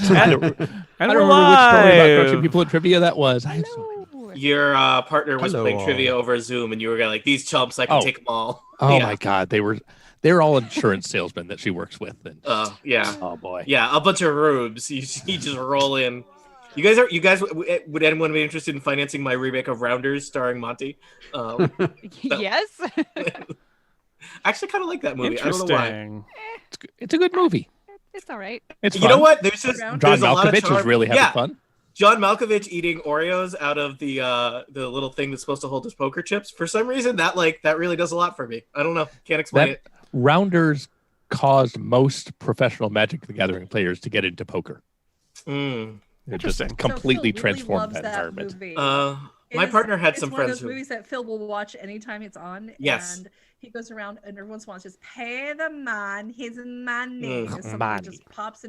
I don't remember which story about crushing people at trivia that was. Your partner was Hello, playing all. trivia over Zoom, and you were like, "These chumps, I can take them all." Oh my God, they're all insurance salesmen that she works with. And yeah. Oh boy. Yeah, a bunch of rubes. You just roll in. You guys. Would anyone be interested in financing my remake of Rounders starring Monty? Yes. I actually kind of like that movie. I don't know why. It's a good movie. It's all right. It's You fun. know what? There's John a lot of Malkovich charm. is really having fun. John Malkovich eating Oreos out of the little thing that's supposed to hold his poker chips. For some reason, that really does a lot for me. I don't know. Can't explain it. Rounders caused most professional Magic the Gathering players to get into poker. It just completely transformed that environment. My partner had some friends It's one of those movies that Phil will watch anytime it's on. Yes. And he goes around and every once in a while just pay the man his money. Something just pops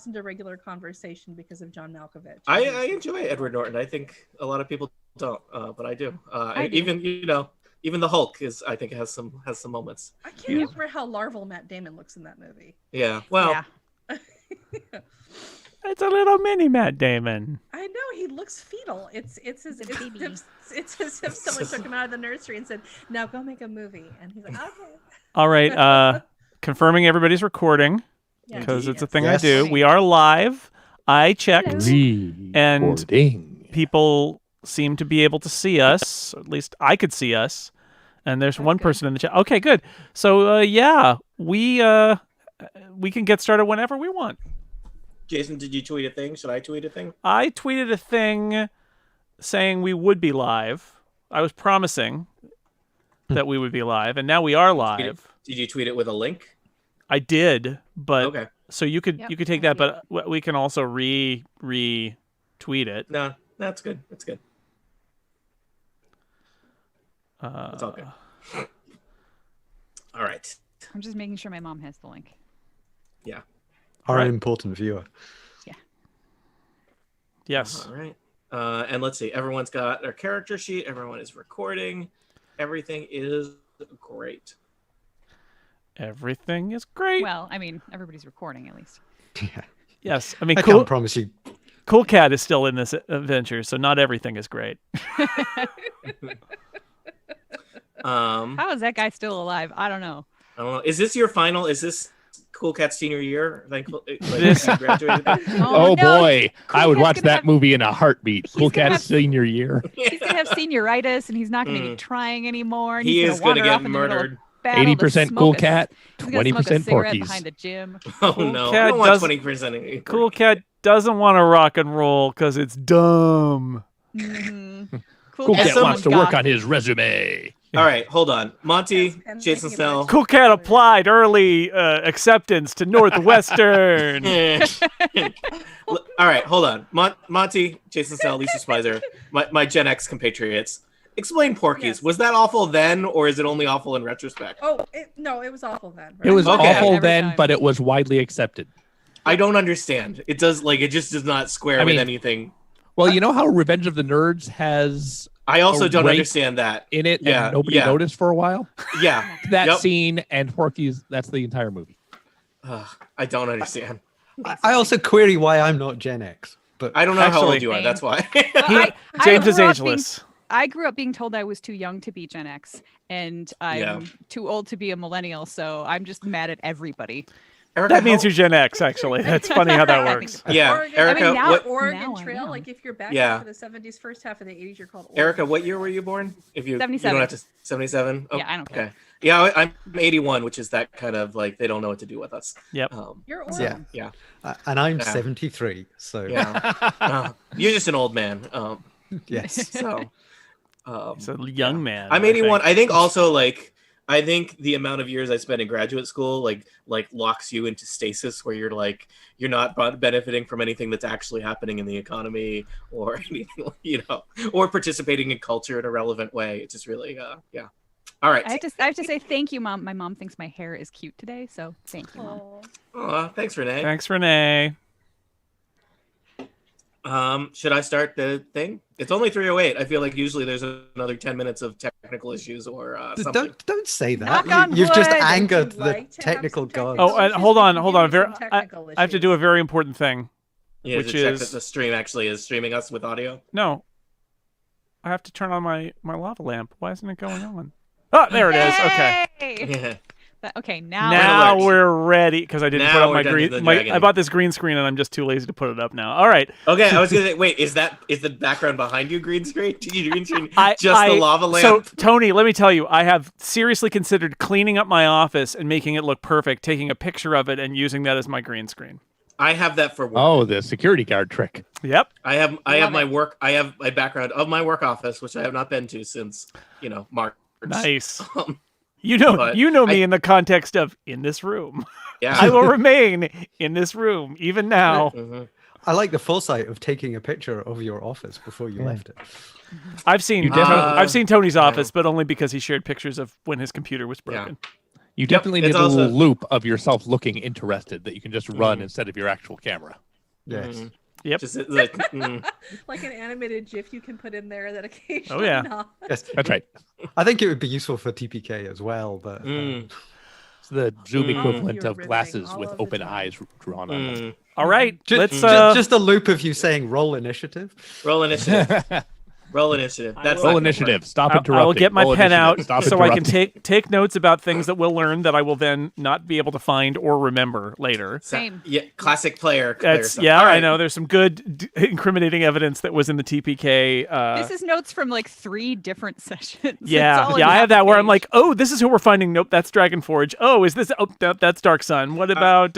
into regular conversation because of John Malkovich. I enjoy Edward Norton. I think a lot of people don't, but I do. Even the Hulk I think has some moments. I can't remember how larval Matt Damon looks in that movie. Yeah. Well. Yeah. It's a little mini Matt Damon. I know, he looks fetal. It's as if someone took him out of the nursery and said, "Now go make a movie," and he's like, "Okay." All right, confirming everybody's recording because it's a thing I do. We are live. I checked, and people seem to be able to see us. At least I could see us. And there's one person in the chat. Okay, good. So we can get started whenever we want. Jason, did you tweet a thing? Should I tweet a thing? I tweeted a thing saying we would be live. I was promising that we would be live, and now we are live. Did you tweet it with a link? I did, but okay. So you could take that, but we can also retweet it. No, that's good. That's good. It's all good. All right. I'm just making sure my mom has the link. Yeah. Our important viewer. Yeah. Yes. All right. And let's see. Everyone's got their character sheet. Everyone is recording. Everything is great. Everything is great. Well, I mean, everybody's recording at least. Yeah. Yes. I mean, I can't promise you. Cool Cat is still in this adventure, so not everything is great. How is that guy still alive? I don't know. Is this your final? Is this Cool Cat's senior year? Thankful. Oh boy, I would watch that movie in a heartbeat. Cool Cat's senior year. He's gonna have senioritis, and he's not gonna be trying anymore. And he he's is gonna get murdered. 80% Cool Cat, 20% Porky's. Behind the gym. Oh no, I don't want 20%. Cool Cat doesn't want to rock and roll because it's dumb. Mm-hmm. Cool Cat wants to work on his resume. All right, hold on. Monty, Jason Snell. Cool Cat applied early acceptance to Northwestern. All right, hold on. Monty, Jason Snell, Lisa Spicer, my Gen X compatriots. Explain Porky's. Yes. Was that awful then, or is it only awful in retrospect? Oh, no, it was awful then. Right? It was awful then, but it was widely accepted. I don't understand. It just does not square with anything. Well, you know how Revenge of the Nerds has... I also don't understand that. In it, and nobody noticed for a while? Yeah. That scene and Porky's, that's the entire movie. I don't understand. I also query why I'm not Gen X. But I don't know how old you are, that's why. James is ageless. I grew up being told I was too young to be Gen X, and I'm too old to be a millennial, so I'm just mad at everybody. Erica, that means you're Gen X, actually. That's funny how that works. Yeah, Oregon, Erica, Oregon Trail, like if you're back for the 70s, first half of the 80s, you're called Oregon. Erica, what year were you born? If you 77. You don't have to 77? Oh, yeah, I don't care. Okay. Yeah, I'm 81, which is that kind of like they don't know what to do with us. Yep. You're Oregon. Yeah. And I'm 73, so you're just an old man. Yes. So he's a young man. I'm 81. I think also I think the amount of years I spent in graduate school like locks you into stasis where you're not benefiting from anything that's actually happening in the economy or anything, or participating in culture in a relevant way. It's just really All right. I have to say thank you, Mom. My mom thinks my hair is cute today, so thank you, Mom. Thanks, Renee. Thanks, Renee. Should I start the thing? It's only 3:08. I feel like usually there's another 10 minutes of technical issues or something. Don't say Knock that. on You've just wood. angered Would you the like to have technical some gods. technical Oh, and issues? hold We on. can give you some I technical have to do a issues. very important thing. Yeah, Which to check is- that the stream actually is streaming us with audio. No. I have to turn on my lava lamp. Why isn't it going on? Oh, there it is. Okay. Yay! Yeah. Okay, now. Now alert. we're ready because I didn't Now put up we're my done with green. the My, dragon. I bought this green screen and I'm just too lazy to put it up now. All right. Okay, I was gonna say, wait, is the background behind you green screen? Did you green screen The lava lamp? So Tony, let me tell you, I have seriously considered cleaning up my office and making it look perfect, taking a picture of it and using that as my green screen. I have that for work. Oh, the security guard trick. Yep. I have Love my it. work. I have my background of my work office, which I have not been to since March. Nice. Um, You know But me in the context of in this room. yeah. I will remain in this room even now. Mhm. I like the foresight of taking a picture of your office before you left it. I've seen I've seen Tony's office, but only because he shared pictures of when his computer was broken. You definitely need it's a little also- loop of yourself looking interested that you can just run instead of your actual camera. Yes. Mhm. Yep. Just like Like an animated GIF you can put in there that occasionally. Oh, yeah. nods. Yes. That's right. I think it would be useful for TPK as well, but It's the Zoom Mm. equivalent You're of riveting glasses all with of the open time. eyes drawn on them. All right. just, Let's just a loop of you saying roll initiative. roll initiative. Roll initiative. That's Roll not gonna initiative. Stop I interrupting. will get my Roll pen out initiative. Stop so I can interrupting. take notes about things that we'll learn that I will then not be able to find or remember later. work. Same. Yeah, classic player. That's stuff. yeah, All I right. know. There's some good incriminating evidence that was in the TPK. This is notes from like 3 different sessions. It's Yeah, all in yeah, I half have a that where I'm page. like, oh, this is who we're finding. Nope, that's Dragonforge. Oh, is this? Oh, that's Dark Sun. What about?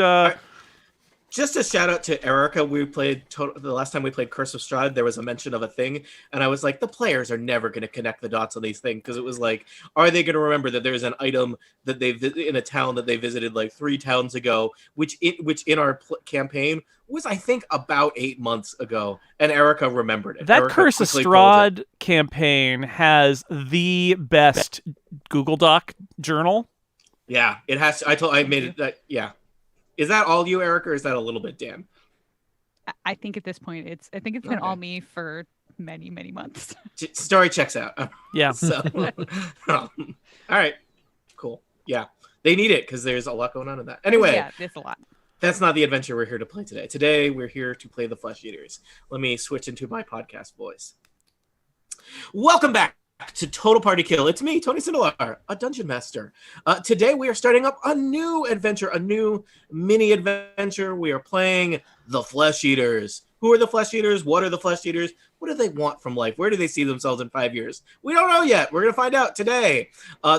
Just a shout out to Erica. We played the last time we played Curse of Strahd. There was a mention of a thing, and I was like, the players are never going to connect the dots on these things because it was like, are they going to remember that there's an item that they in a town that they visited like 3 towns ago, which in our campaign was I think about 8 months ago, and Erica remembered it. That Erica Curse of quickly pulled it. Strahd campaign has the best Google Doc journal. Yeah, it has. I made it. That yeah. Is that all you, Eric, or is that a little bit Dan? I think at this point I think it's been all me for many, many months. Story checks out. Yeah. So, all right, cool. Yeah, they need it because there's a lot going on in that. Anyway, Yeah, it's a lot. that's not the adventure we're here to play today. Today, we're here to play the Flesh Eaters. Let me switch into my podcast voice. Welcome back to Total Party Kill. It's me, Tony Sindelar, a dungeon master. Today, we are starting up a new adventure, a new mini adventure. We are playing the Flesh Eaters. Who are the Flesh Eaters? What are the Flesh Eaters? What do they want from life? Where do they see themselves in 5 years? We don't know yet. We're going to find out today.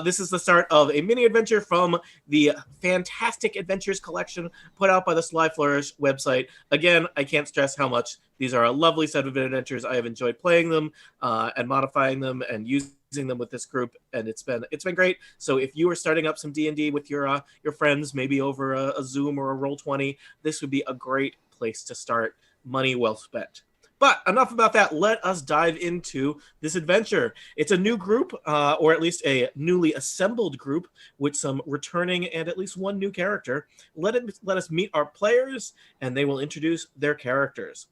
This is the start of a mini adventure from the Fantastic Adventures collection put out by the Sly Flourish website. Again, I can't stress how much these are a lovely set of adventures. I have enjoyed playing them and modifying them and using them with this group, and it's been great. So if you are starting up some D&D with your friends, maybe over a Zoom or a Roll20, this would be a great place to start. Money well spent. But enough about that. Let us dive into this adventure. It's a new group, or at least a newly assembled group with some returning and at least one new character. Let us meet our players, and they will introduce their characters.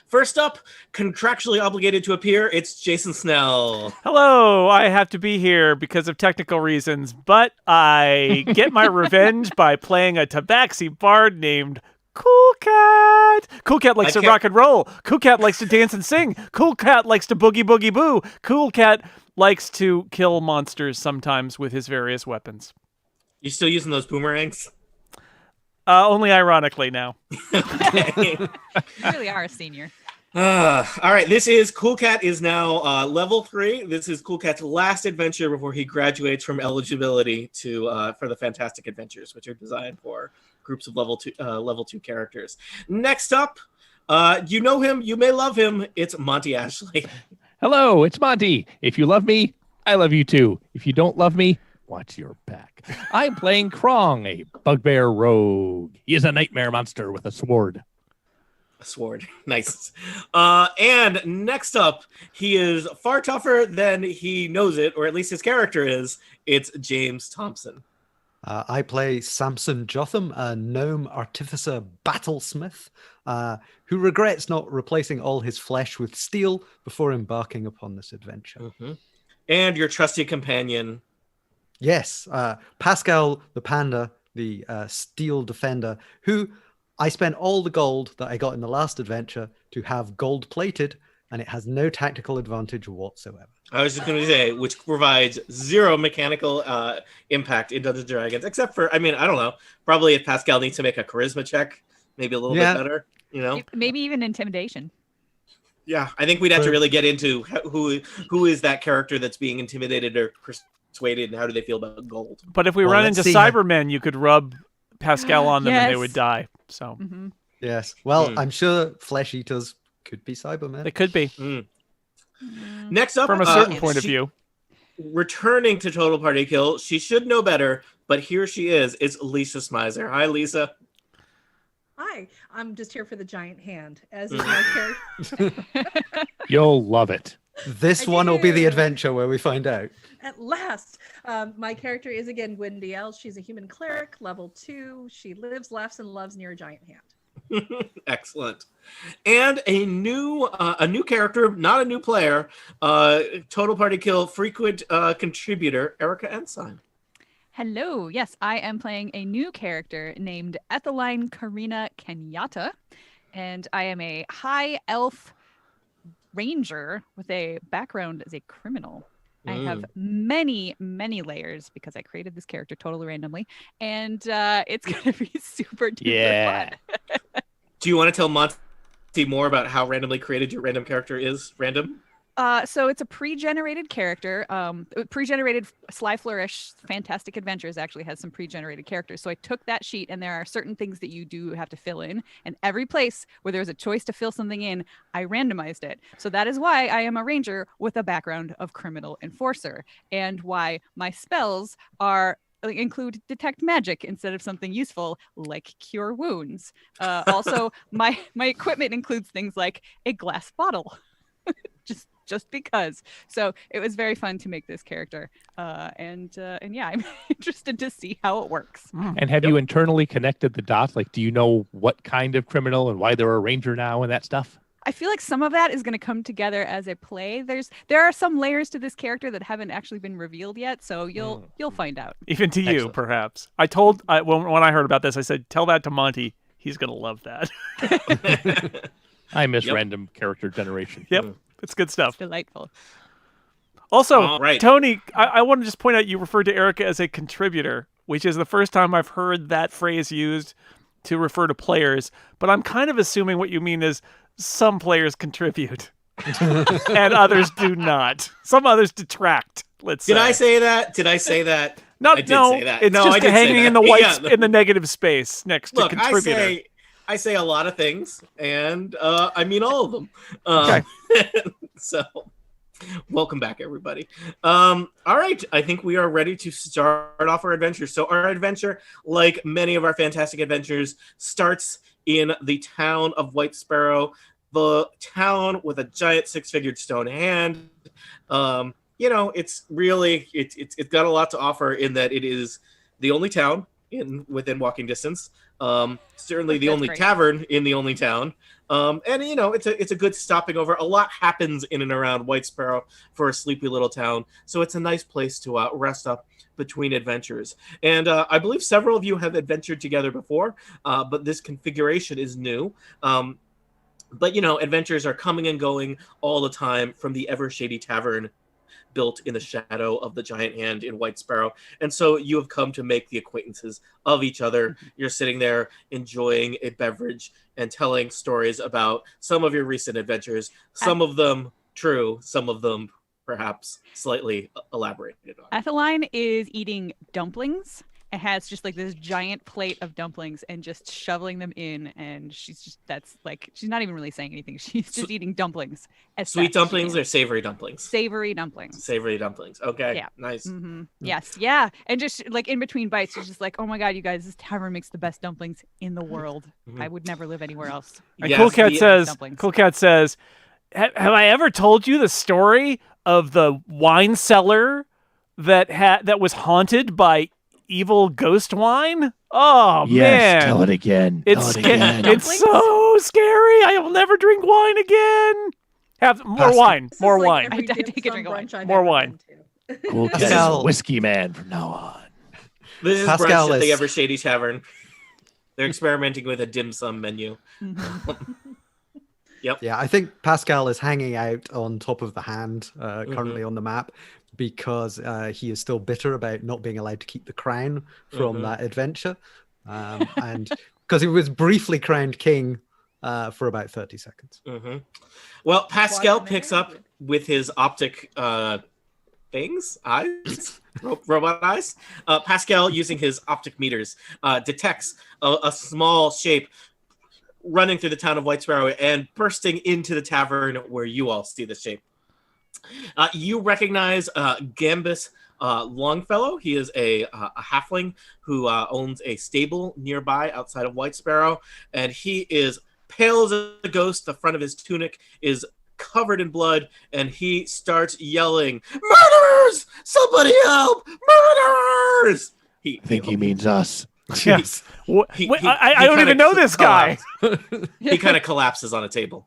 First up, contractually obligated to appear, it's Jason Snell. Hello, I have to be here because of technical reasons, but I get my revenge by playing a tabaxi bard named Cool Cat. Cool Cat likes to rock and roll. Cool Cat likes to dance and sing. Cool Cat likes to boogie boogie boo. Cool Cat likes to kill monsters sometimes with his various weapons. You still using those boomerangs? Only ironically now. You really are a senior. All right, this is Cool Cat is now level 3. This is Cool Cat's last adventure before he graduates from eligibility to for the Fantastic Adventures, which are designed for groups of level 2 characters. Next up, you know him, you may love him. It's Monty Ashley. Hello, it's Monty. If you love me, I love you too. If you don't love me, watch your back. I'm playing Krong, a bugbear rogue. He is a nightmare monster with a sword. A sword. Nice. And next up, he is far tougher than he knows it, or at least his character is. It's James Thompson. I play Samson Jotham, a gnome artificer battlesmith, who regrets not replacing all his flesh with steel before embarking upon this adventure. Mm-hmm. And your trusty companion. Yes, Pascal the panda, the steel defender, who I spent all the gold that I got in the last adventure to have gold plated, and it has no tactical advantage whatsoever. I was just going to say, which provides zero mechanical impact in Dungeons & Dragons, except for, I mean, I don't know, probably if Pascal needs to make a charisma check, maybe a little bit better, you know? Maybe even intimidation. Yeah, I think we'd have to really get into who is that character that's being intimidated or persuaded, and how do they feel about gold. But if we run into Cybermen, you could rub Pascal on them and they would die. So Yes. Well, I'm sure flesh eaters could be Cybermen. They could be. Next up, from a certain point of view. Returning to Total Party Kill, she should know better, but here she is. It's Lisa Smizer. Hi, Lisa. Hi, I'm just here for the giant hand, as is my character. You'll love it. This one will be the adventure where we find out. At last. My character is again Wendy L. She's a human cleric, level 2. She lives, laughs, and loves near a giant hand. Excellent. And a new character, not a new player, Total Party Kill frequent contributor, Erica Ensign. Hello. Yes, I am playing a new character named Etheline Karina Kenyatta, and I am a high elf ranger with a background as a criminal. I have many, many layers because I created this character totally randomly, and it's going to be super duper fun. Do you want to tell Monty more about how randomly created your random character is? Random? So it's a pre-generated character. Pre-generated Sly Flourish Fantastic Adventures actually has some pre-generated characters. So I took that sheet, and there are certain things that you do have to fill in. And every place where there's a choice to fill something in, I randomized it. So that is why I am a ranger with a background of criminal enforcer, and why my spells include detect magic instead of something useful like cure wounds. Also, my equipment includes things like a glass bottle. just because. So it was very fun to make this character, and yeah, I'm interested to see how it works. And have you internally connected the dots? Like, do you know what kind of criminal and why they're a ranger now and that stuff? I feel like some of that is going to come together as a play. There are some layers to this character that haven't actually been revealed yet, so you'll find out. Even to you, perhaps. When I heard about this, I said, "Tell that to Monty. He's going to love that." I miss random character generation. Yep. It's good stuff. It's delightful. Also, Tony, I want to just point out you referred to Erica as a contributor, which is the first time I've heard that phrase used to refer to players. But I'm kind of assuming what you mean is some players contribute and others do not. Some others detract, let's say. Did I say that? No, I did say that. It's just hanging in the in the negative space next to contributor. I say a lot of things, and I mean all of them. Okay. So, welcome back, everybody. All right, I think we are ready to start off our adventure. So our adventure, like many of our fantastic adventures, starts in the town of Whitesparrow, the town with a giant six-figured stone hand. It's really it's got a lot to offer in that it is the only town within walking distance. Certainly the only tavern in the only town. It's a good stopping over. A lot happens in and around Whitesparrow for a sleepy little town. So it's a nice place to rest up between adventures. And I believe several of you have adventured together before, but this configuration is new. But adventures are coming and going all the time from the Ever Shady Tavern built in the shadow of the giant hand in Whitesparrow. And so you have come to make the acquaintances of each other. You're sitting there enjoying a beverage and telling stories about some of your recent adventures, some of them true, some of them perhaps slightly elaborated on. Etheline is eating dumplings and has just like this giant plate of dumplings and just shoveling them in, and she's not even really saying anything. She's just eating dumplings. Sweet dumplings or savory dumplings? Savory dumplings. Savory dumplings. Okay. Yeah. Nice. Mm-hmm. Yes. Yeah. And just like in between bites, she's just like, "Oh my God, you guys, this tavern makes the best dumplings in the world. I would never live anywhere else." And Cool Cat says, "Have I ever told you the story of the wine cellar that was haunted by evil ghost wine? Oh Yes, man. tell it again. It's Tell it again. it's so scary. I will never drink wine again. Have more wine. This is more like wine. every I take a dim sum drink of wine. brunch I've More ever wine. been to. Cool Cat is a Pascal- whiskey man from now on. This is Pascal brunch at the is- Ever Shady Tavern. They're experimenting with a dim sum menu. Yeah, I think Pascal is hanging out on top of the hand currently on the map because he is still bitter about not being allowed to keep the crown from that adventure. And because he was briefly crowned king for about 30 seconds. Well, Pascal Watching picks it. up with his optic things, eyes, robot eyes. Pascal, using his optic meters, detects a small shape running through the town of Whitesparrow and bursting into the tavern where you all see the shape. You recognize Gambus Longfellow. He is a halfling who owns a stable nearby outside of Whitesparrow, and he is pale as a ghost. The front of his tunic is covered in blood, and he starts yelling, "Murderers! Somebody help! Murderers!" I think he means us. Yes. He I don't kinda even know this guy. He kind of collapses on a table.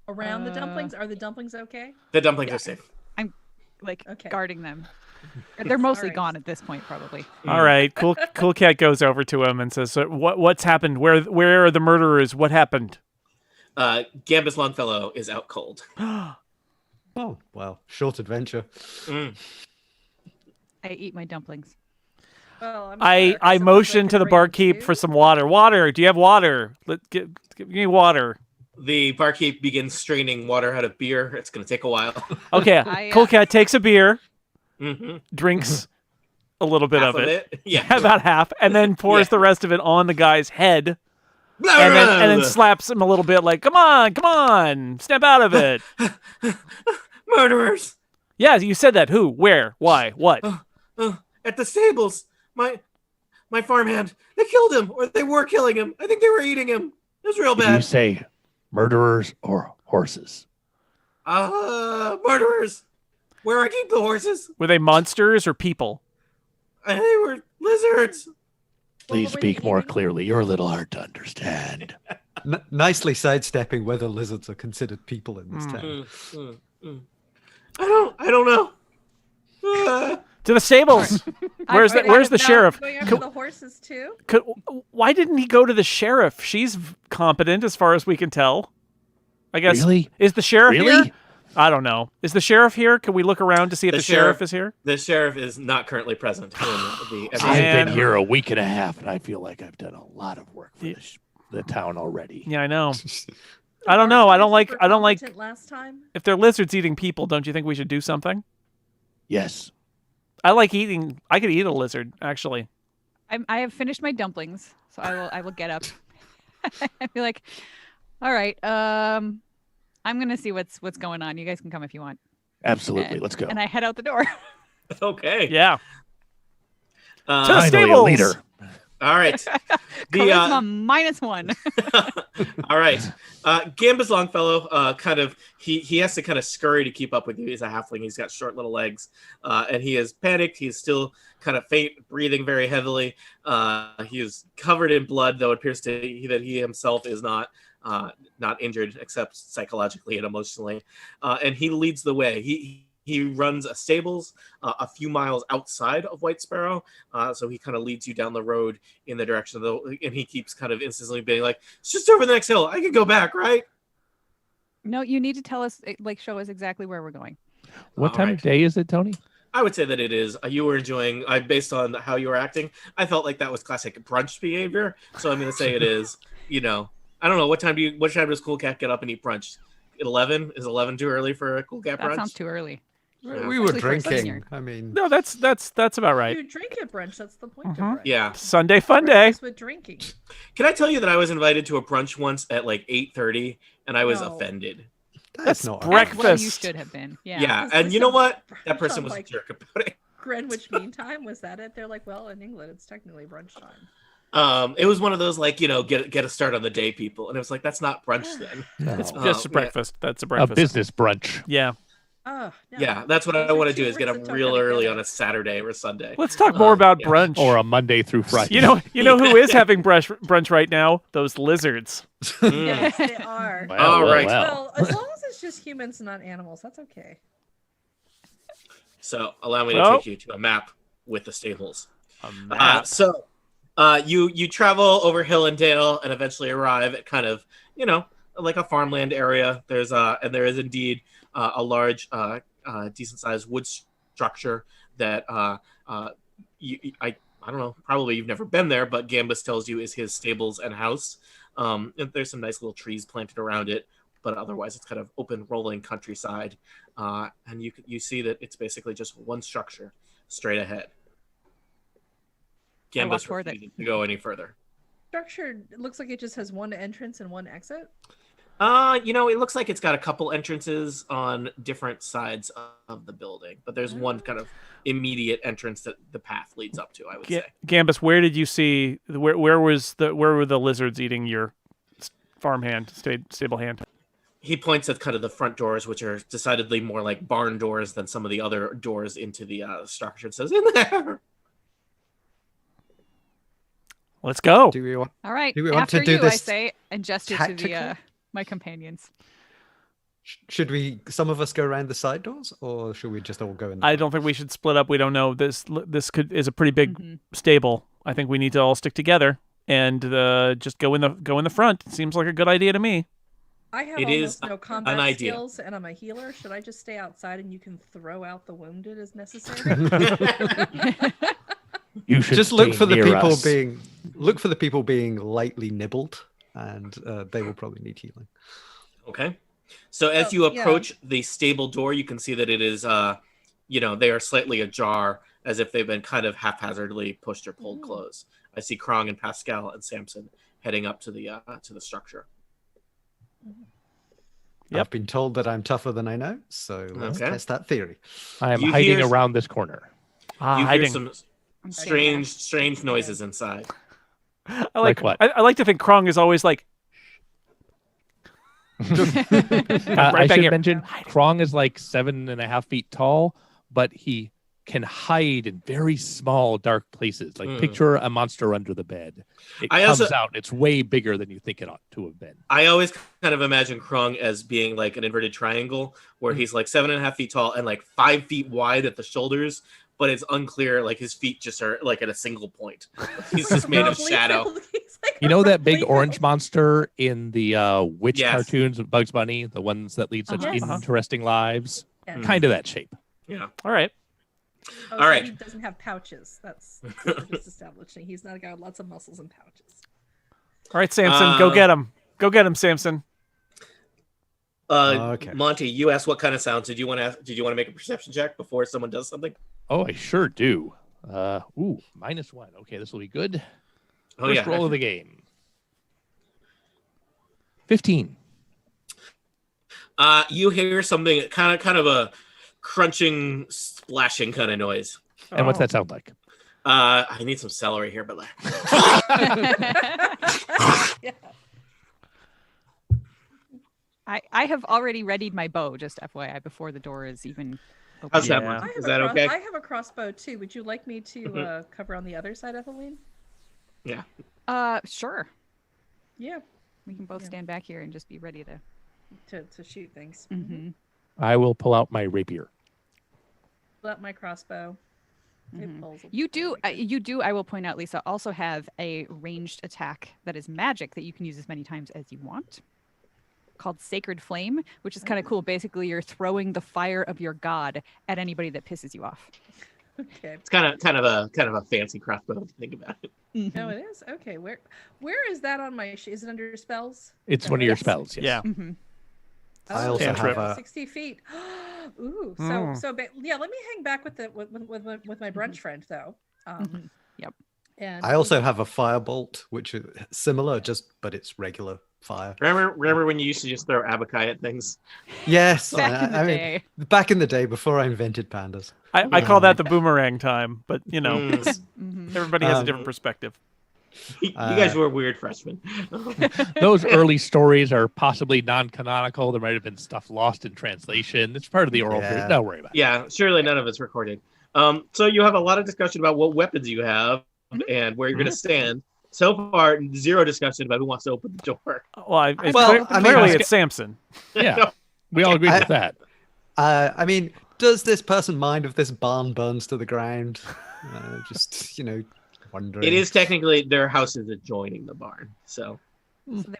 Around the dumplings, are the dumplings okay? The dumplings are safe. I'm like Okay. guarding them. They're mostly Alright. gone at this point, probably. All right. Cool Cat goes over to him and says, so what's happened? Where are the murderers? What happened? Gambus Longfellow is out cold. Oh, well, short adventure. Mm. I eat my dumplings. Well, I'm I sure, 'cause it motion looks to like the a ring barkeep too. for some water. Water. Do you have water? Give me water. The barkeep begins straining water out of beer. It's going to take a while. Okay. Cool Cat takes a beer, Mm-hmm. drinks a little bit Half of it. Yeah. About half, and then pours Yeah. the rest of it on the guy's head, and then slaps him a little bit, like, come on, step out of it. Murderers! Yeah, you said that. Who? Where? Why? What? At the stables. My farmhand. They killed him, or they were killing him. I think they were eating him. It was real Did you bad. say murderers or horses? Murderers. Where I keep the horses. Were they monsters or people? They were lizards. Please were they speak more eating? clearly. You're a little hard to understand. Nicely sidestepping whether lizards are considered people in this town. I don't know. To the stables. Where's the sheriff? Going after the horses too. Why didn't he go to the sheriff? She's competent as far as we can tell. I guess. Really? Is the sheriff Really? here? I don't know. Is the sheriff here? Can we look around to see if the sheriff is here? The sheriff is not currently present in the I've Man. been here a week and a half, and I feel like I've done a lot of work for the town already. Yeah, I know. I don't know. I don't like. Last time. If they're lizards eating people, don't you think we should do something? Yes. I like eating. I could eat a lizard, actually. I have finished my dumplings, so I will get up. I feel like, all right, I'm gonna see what's going on. You guys can come if you want. Absolutely. Let's go. And I head out the door. Okay. Yeah. To the Finally, a stables. leader. All right. Charisma -1. All right. Gambus Longfellow, he has to kind of scurry to keep up with you. He's a halfling. He's got short little legs, and he is panicked. He's still kind of faint, breathing very heavily. He is covered in blood, though it appears that he himself is not injured, except psychologically and emotionally. And he leads the way. He runs a stables a few miles outside of Whitesparrow, so he kind of leads you down the road in the direction of and he keeps kind of insistently being like, "It's just over the next hill. I can go back, right?" No, you need to tell us, show us exactly where we're going. What time of day is it, Tony? I would say that it is. You were enjoying, based on how you were acting, I felt like that was classic brunch behavior. So I'm going to say it is. I don't know. What time does Cool Cat get up and eat brunch? At 11? Is 11 too early for a Cool Cat brunch? That sounds too early. We were Especially for a drinking. senior. I mean, No, that's about right. You drink at brunch. That's the point of brunch. Yeah. Sunday fun day. Breakfast with drinking. Can I tell you that I was invited to a brunch once at like 8:30 and I was No. offended? that's not breakfast. That's what you should have been. Yeah. Yeah. Was And this you know a what? That brunch person on, was like, a jerk about it. Greenwich Mean Time, was that it? They're like, well, in England, it's technically brunch time. It was one of those like, get a start on the day people. And it was like, that's not brunch then. No. It's just a yeah. breakfast. That's a A breakfast. business brunch. Yeah. Oh, no. Yeah, that's what I Those are want to two do is get words up that don't real go early together. on a Saturday or Sunday. Let's talk more about yeah. brunch. Or a Monday through Friday. You know who is having brunch right now? Those lizards. Yes, they are. All right. Well, as long as it's just humans and not animals, that's okay. So allow me to take you to a map with the stables. A map. You travel over hill and dale and eventually arrive at kind of, like a farmland area. And there is indeed a large, decent sized wood structure that I don't know, probably you've never been there, but Gambus tells you is his stables and house. And there's some nice little trees planted around it, but otherwise it's kind of open rolling countryside. And you see that it's basically just one structure straight ahead. Gambus refuses to go any further. Structure looks like it just has one entrance and one exit. It looks like it's got a couple entrances on different sides of the building, but there's one kind of immediate entrance that the path leads up to, I would say. Gambus, where did you see where were the lizards eating your stable hand? He points at kind of the front doors, which are decidedly more like barn doors than some of the other doors into the structure. It says, "In there." Let's go. All right. Do we want After to do you, this I say, and gesture to the my companions. Should some of us go around the side doors, or should we just all go in? I don't think we should split up. We don't know. This is a pretty big stable. I think we need to all stick together and just go in the front. It seems like a good idea to me. I have almost no combat skills, and I'm a healer. Should I just stay outside and you can throw out the wounded as necessary? You should just look for the people being lightly nibbled, and they will probably need healing. Okay. So as you approach the stable door, you can see that it is, they are slightly ajar, as if they've been kind of haphazardly pushed or pulled closed. I see Krong and Pascal and Samson heading up to the structure. Yep. I've been told that I'm tougher than I know, so let's test that theory. I am hiding around this corner. You hear some strange noises inside. I like what? I like to think Krong is always like. I should mention Krong is like 7.5 feet tall, but he can hide in very small, dark places. Like picture a monster under the bed. It comes out. It's way bigger than you think it ought to have been. I always kind of imagine Krong as being like an inverted triangle, where he's like 7.5 feet tall and like 5 feet wide at the shoulders. But it's unclear, like his feet just are like at a single point. He's just made of shadow. You know that big orange monster in the witch cartoons of Bugs Bunny, the ones that lead such interesting lives? Yes. Kind of that shape. Yeah. All right. All right. He doesn't have pouches. That's just establishing. He's not got lots of muscles and pouches. All right, Samson, go get him. Go get him, Samson. Okay. Monty, you asked what kind of sounds. Did you want to make a perception check before someone does something? Oh, I sure do. -1. Okay, this will be good. First roll of the game. 15. You hear something kind of a crunching, splashing kind of noise. And what's that sound like? I need some celery here, but I have already readied my bow, just FYI, before the door is even open. How's that one? Is that okay? I have a crossbow too. Would you like me to cover on the other side, Etheline? Yeah. Sure. Yeah. We can both stand back here and just be ready to shoot things. Mm-hmm. I will pull out my rapier. Pull out my crossbow. You do. I will point out, Lisa, also have a ranged attack that is magic that you can use as many times as you want, called Sacred Flame, which is kind of cool. Basically, you're throwing the fire of your god at anybody that pisses you off. Okay. It's kind of a fancy crossbow if you think about it. Mm-hmm. No, it is. Okay. Where is that on my? Is it under spells? It's one of your spells. Yes. Yeah. Mm-hmm. I also have 60 feet. Ooh. So yeah. Let me hang back with my brunch friend though. Yep. And I also have a firebolt, which is similar, but it's regular fire. Remember when you used to just throw abakai at things? Yes. Back back in the day before I invented pandas. I call that the boomerang time, but everybody has a different perspective. You guys were weird freshmen. Those early stories are possibly non-canonical. There might have been stuff lost in translation. It's part of the oral tradition. Don't worry about it. Yeah, surely none of it's recorded. So you have a lot of discussion about what weapons you have and where you're going to stand. So far, zero discussion about who wants to open the door. Well, clearly it's Samson. Yeah, we all agree with that. I mean, does this person mind if this barn burns to the ground? Just, wondering. It is technically their house is adjoining the barn, so.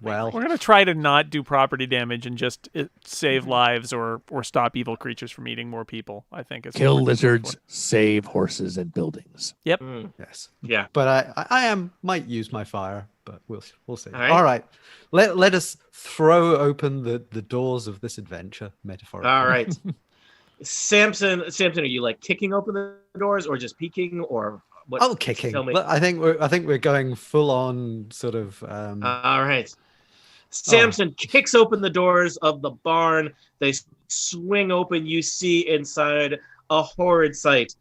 Well, we're gonna try to not do property damage and just save lives or stop evil creatures from eating more people. I think is kill lizards, save horses and buildings. Yep. Yes. Yeah. But I might use my fire, but we'll see. All right. Let us throw open the doors of this adventure, metaphorically. All right. Samson, are you like kicking open the doors or just peeking or what? Oh, kicking. I think we're going full on sort of. All right. Samson kicks open the doors of the barn. They swing open. You see inside a horrid sight.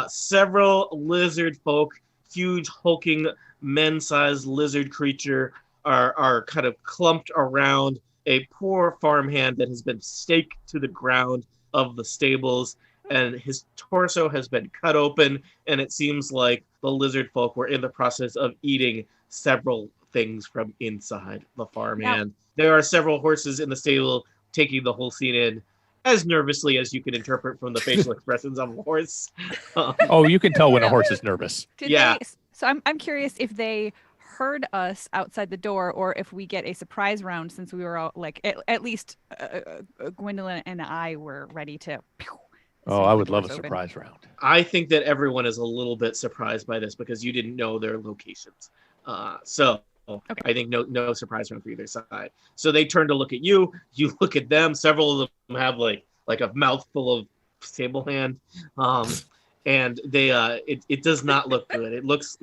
Several lizard folk, huge hulking man-sized lizard creature, are kind of clumped around a poor farmhand that has been staked to the ground of the stables, and his torso has been cut open, and it seems like the lizard folk were in the process of eating several things from inside the farmhand. There are several horses in the stable taking the whole scene in as nervously as you can interpret from the facial expressions of a horse. You can tell when a horse is nervous. So I'm curious if they heard us outside the door or if we get a surprise round, since we were all like at least Gwendolyn and I were ready to I would love a surprise round. I think that everyone is a little bit surprised by this because you didn't know their locations. I think no surprise round for either side. So they turn to look at you. You look at them. Several of them have like a mouthful of stable hand, and they it does not look good. It looks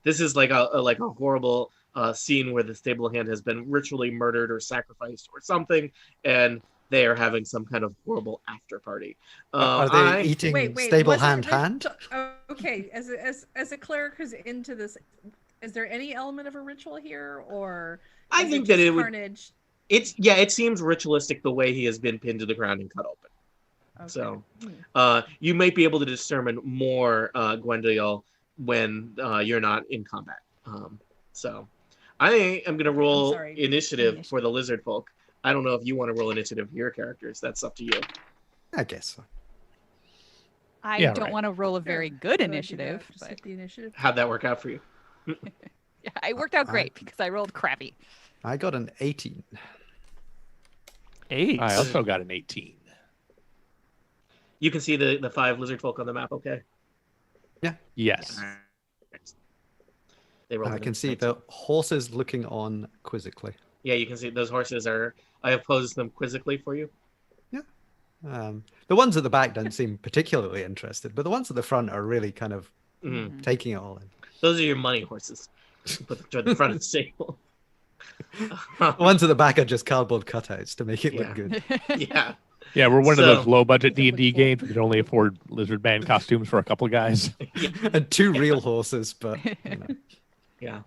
this is like a horrible scene where the stable hand has been ritually murdered or sacrificed or something, and they are having some kind of horrible after party. Are they eating stable hand? Okay, as a cleric who's into this, is there any element of a ritual here, or I think that it carnage? It seems ritualistic the way he has been pinned to the ground and cut open. Okay. So you might be able to discern more, Gwendolyn, when you're not in combat. So I am going to roll initiative for the lizard folk. I don't know if you want to roll initiative for your characters. That's up to you. I guess so. I don't want to roll a very good initiative. But the initiative. How'd that work out for you? It worked out great because I rolled crappy. I got an 18. 8. I also got an 18. You can see the 5 lizard folk on the map, okay? Yeah. Yes. I can see the horses looking on quizzically. Yeah, you can see those horses are. I have posed them quizzically for you. Yeah. The ones at the back don't seem particularly interested, but the ones at the front are really kind of taking it all in. Those are your money horses. Put them toward the front of the stable. The ones at the back are just cardboard cutouts to make it look good. Yeah. Yeah, we're one of those low-budget D&D games. We can only afford lizard man costumes for a couple of guys. And 2 real horses, but yeah,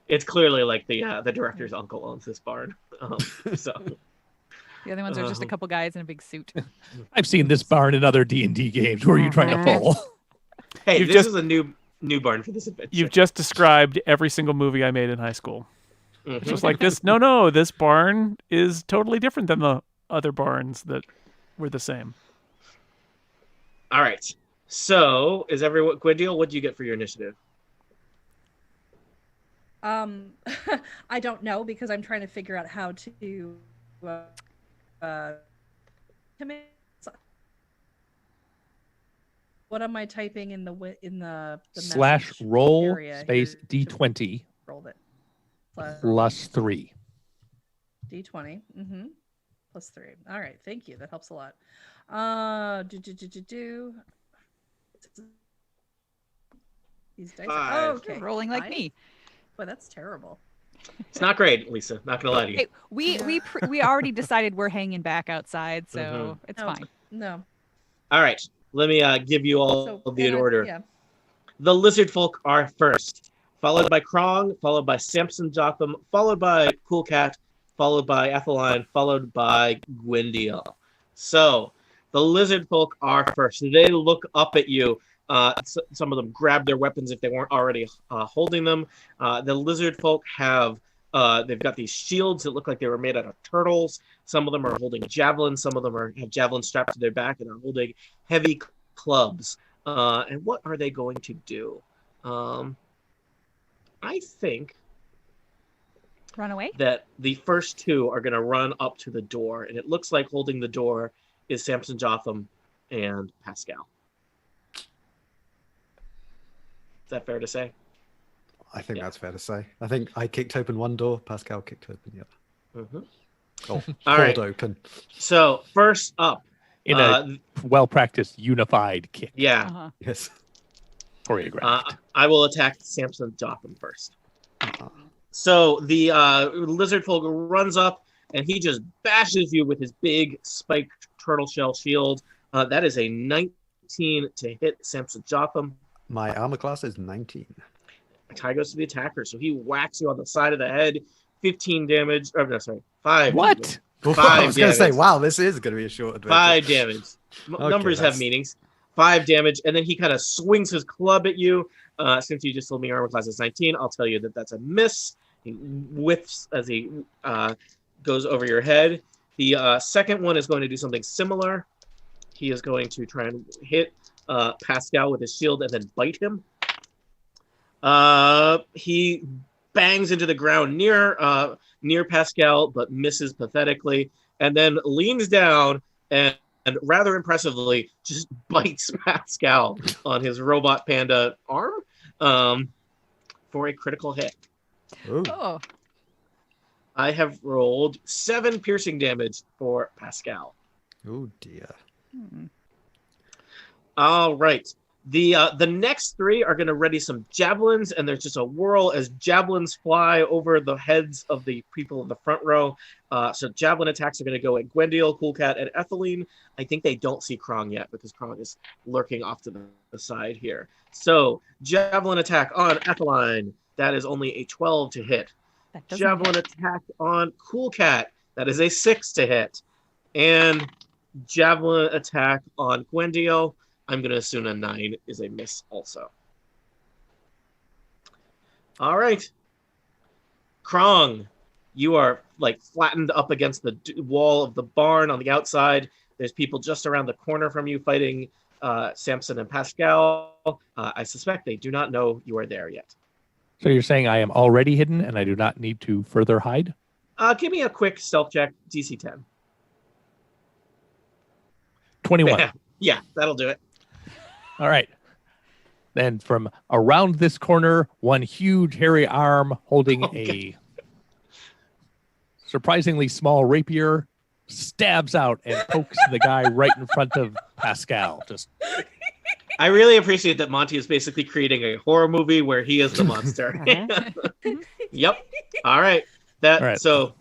it's clearly like the director's uncle owns this barn. So the other ones are just a couple guys in a big suit. I've seen this barn in other D&D games. Who are you trying to pull? Hey, this is a new barn for this adventure. You've just described every single movie I made in high school. It's just like this. No, this barn is totally different than the other barns that were the same. All right. So, is everyone Gwendolyn? What do you get for your initiative? I don't know because I'm trying to figure out how to. What am I typing in the / roll space D20 rolled it plus 3 D20 plus 3. All right, thank you, that helps a lot. These dice okay, rolling like me. Boy, that's terrible. It's not great, Lisa, not gonna lie to you. Hey, we already decided we're hanging back outside, so it's fine. No. All right, let me give you all the in order. Yeah. The lizard folk are first, followed by Krong, followed by Samson Jotham, followed by Cool Cat, followed by Etheline, followed by Gwyndil. So the lizard folk are first. They look up at you. Some of them grab their weapons if they weren't already holding them. The lizard folk have they've got these shields that look like they were made out of turtles. Some of them are holding javelins. Some of them have javelins strapped to their back and are holding heavy clubs. And what are they going to do? I think run away. That the first two are going to run up to the door, and it looks like holding the door is Samson Jotham and Pascal. Is that fair to say? I think that's fair to say. I think I kicked open one door, Pascal kicked open the other. Mm-hmm. Oh, all right. Open. So first up, in a well-practiced unified kick. Yeah. Yes. Choreographed. I will attack Samson Jotham first. So the lizard folk runs up and he just bashes you with his big spiked turtle shell shield. That is a 19 to hit Samson Jotham. My armor class is 19. Tie goes to the attacker, so he whacks you on the side of the head. 15 damage. Oh, no, sorry. 5. What? 5 I was going to say, damage. wow, this is going to be a short adventure. 5 damage. Okay, numbers have meanings. 5 damage, and then he kind of swings his club at you. Since you just told me armor class is 19, I'll tell you that that's a miss. He whiffs as he goes over your head. The second one is going to do something similar. He is going to try and hit Pascal with his shield and then bite him. He bangs into the ground near Pascal, but misses pathetically, and then leans down and rather impressively just bites Pascal on his robot panda arm for a critical hit. Ooh. Oh. I have rolled 7 piercing damage for Pascal. Oh dear. All right. The next 3 are going to ready some javelins, and there's just a whirl as javelins fly over the heads of the people in the front row. So javelin attacks are going to go at Gwyndil, Cool Cat, and Etheline. I think they don't see Krong yet because Krong is lurking off to the side here. So javelin attack on Etheline. That is only a 12 to hit. Javelin attack on Cool Cat. That is a 6 to hit. And javelin attack on Gwyndil. I'm going to assume a 9 is a miss also. All right. Krong, you are like flattened up against the wall of the barn on the outside. There's people just around the corner from you fighting Samson and Pascal. I suspect they do not know you are there yet. So you're saying I am already hidden and I do not need to further hide? Give me a quick stealth check, DC 10. 21. Yeah, that'll do it. All right. Then from around this corner, one huge hairy arm holding a surprisingly small rapier stabs out and pokes the guy right in front of Pascal. I really appreciate that Monty is basically creating a horror movie where he is the monster. Yep. All right. So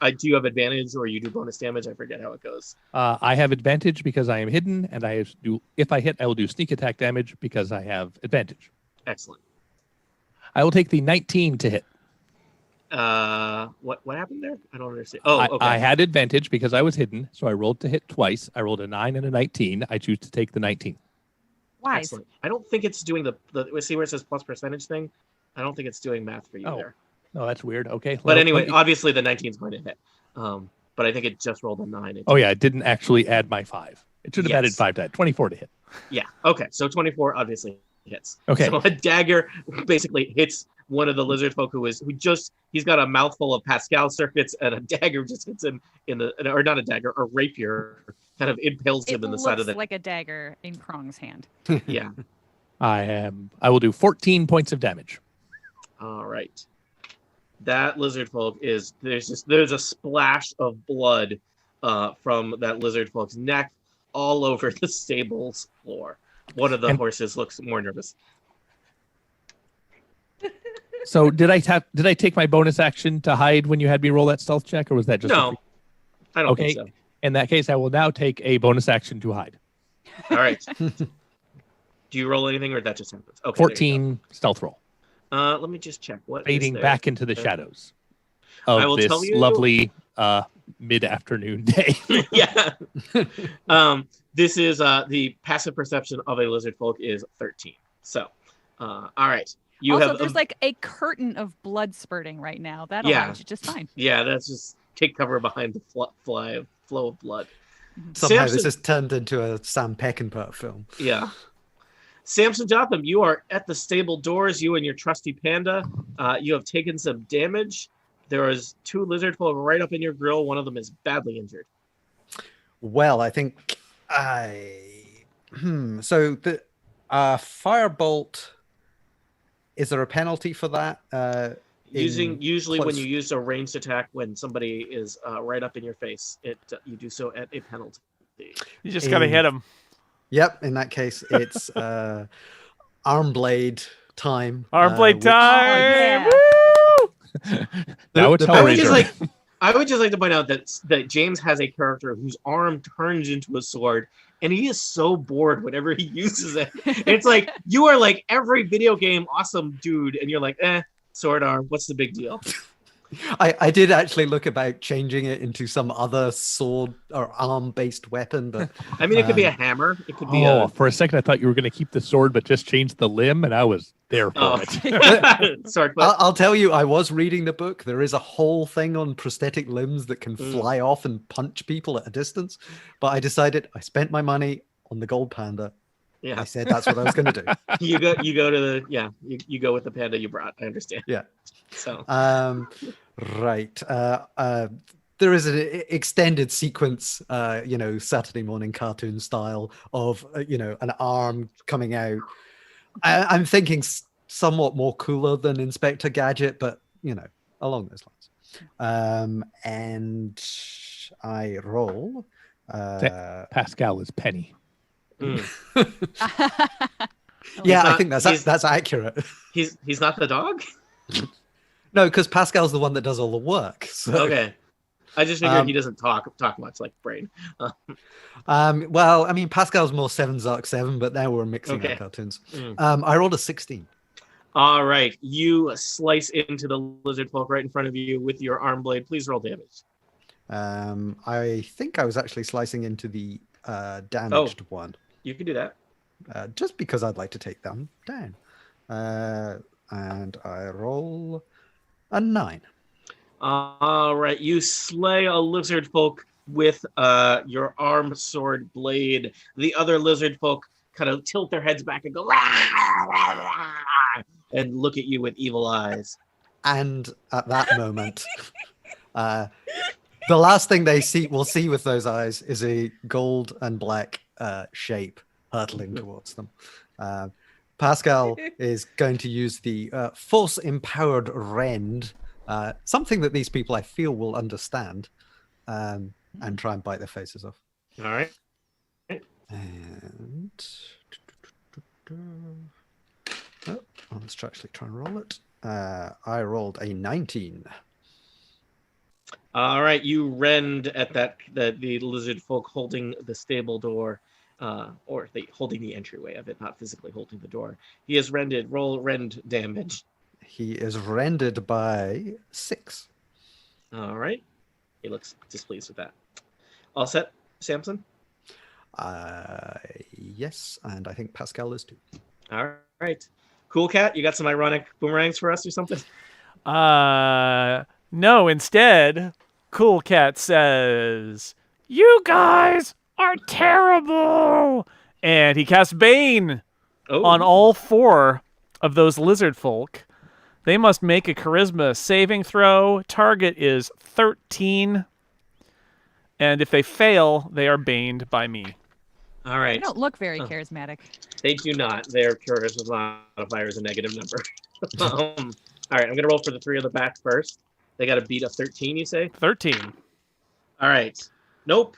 do you have advantage or you do bonus damage? I forget how it goes. I have advantage because I am hidden, and if I hit, I will do sneak attack damage because I have advantage. Excellent. I will take the 19 to hit. What happened there? I don't understand. Oh, okay. I had advantage because I was hidden, so I rolled to hit twice. I rolled a 9 and a 19. I choose to take the 19. Why? Excellent. I don't think it's doing the see where it says plus percentage thing. I don't think it's doing math for you there. Oh, that's weird. Okay. But anyway, obviously the 19 is going to hit. But I think it just rolled a 9. Oh, yeah. It didn't actually add my 5. It should have added 5 to that. 24 to hit. Yeah. Okay. So 24 obviously hits. Okay. So a dagger basically hits one of the lizard folk he's got a mouthful of Pascal circuits, and a dagger just hits him or not a dagger, a rapier kind of impales him in the side of the. It looks like a dagger in Krong's hand. Yeah. I will do 14 points of damage. All right. That lizard folk there's a splash of blood from that lizard folk's neck all over the stable's floor. One of the horses looks more nervous. So did I take my bonus action to hide when you had me roll that stealth check, or was that just no? I don't think so. In that case, I will now take a bonus action to hide. All right. Do you roll anything, or that just happens? Okay. 14 stealth roll. Let me just check. What fading is back into the shadows I of will tell this you- lovely mid-afternoon day. Yeah. This is the passive perception of a lizard folk is 13. So, all right. You also, have there's like a curtain of blood spurting right now. That'll Yeah. hide you just fine. yeah. That's just take cover behind the flow of blood. Somehow Samson- this has turned into a Sam Peckinpah film. Yeah. Samson Jotham, you are at the stable doors. You and your trusty panda. You have taken some damage. There is 2 lizard folk right up in your grill. One of them is badly injured. Well, I think so the firebolt, is there a penalty for that? Usually when close- you use a ranged attack when somebody is right up in your face, you do so at a penalty. You just gotta hit him. Yep, in that case, it's arm blade time. Arm blade time! yeah. Woo! Now it's I would Hellraiser. just like to point out that James has a character whose arm turns into a sword, and he is so bored whenever he uses it. It's like you are like every video game awesome dude, and you're like, sword arm, what's the big deal? I did actually look about changing it into some other sword or arm-based weapon, but I mean, it could be a hammer. It could be for a second I thought you were going to keep the sword but just change the limb, and I was there for it. Sword. I'll tell you, I was reading the book. There is a whole thing on prosthetic limbs that can fly off and punch people at a distance. But I decided I spent my money on the gold panda. Yeah, I said that's what I was going to do. you go to the you go with the panda you brought. I understand. Yeah. So right. There is an extended sequence, Saturday morning cartoon style of an arm coming out. I'm thinking somewhat more cooler than Inspector Gadget, but along those lines. And I roll. Pascal is Penny. Yeah, I think that's accurate. He's not the dog? No, because Pascal's the one that does all the work. So. Okay. I just figured he doesn't talk much like Brain. Well, I mean, Pascal's more 7 Zark 7, but now we're mixing our cartoons. I rolled a 16. All right. You slice into the lizard folk right in front of you with your arm blade. Please roll damage. I think I was actually slicing into the damaged one. You can do that. Just because I'd like to take them down. And I roll a 9. All right. You slay a lizard folk with your arm sword blade. The other lizard folk kind of tilt their heads back and go and look at you with evil eyes. And at that moment, the last thing they will see with those eyes is a gold and black shape hurtling towards them. Pascal is going to use the force-empowered rend, something that these people I feel will understand, and try and bite their faces off. All right. And let's actually try and roll it. I rolled a 19. All right, you rend at the lizard folk holding the stable door, holding the entryway of it, not physically holding the door. He is rended. Roll rend damage. He is rendered by 6. All right. He looks displeased with that. All set, Samson? Yes, and I think Pascal is too. All right. Cool Cat, you got some ironic boomerangs for us or something? No, instead, Cool Cat says, "You guys are terrible!" And he casts Bane on all 4 of those lizard folk. They must make a charisma saving throw. Target is 13. And if they fail, they are baned by me. All right. They don't look very charismatic. They do not. Their charisma modifier is a negative number. All right, I'm going to roll for the 3 of the back first. They got to beat a 13, you say? 13. All right. Nope.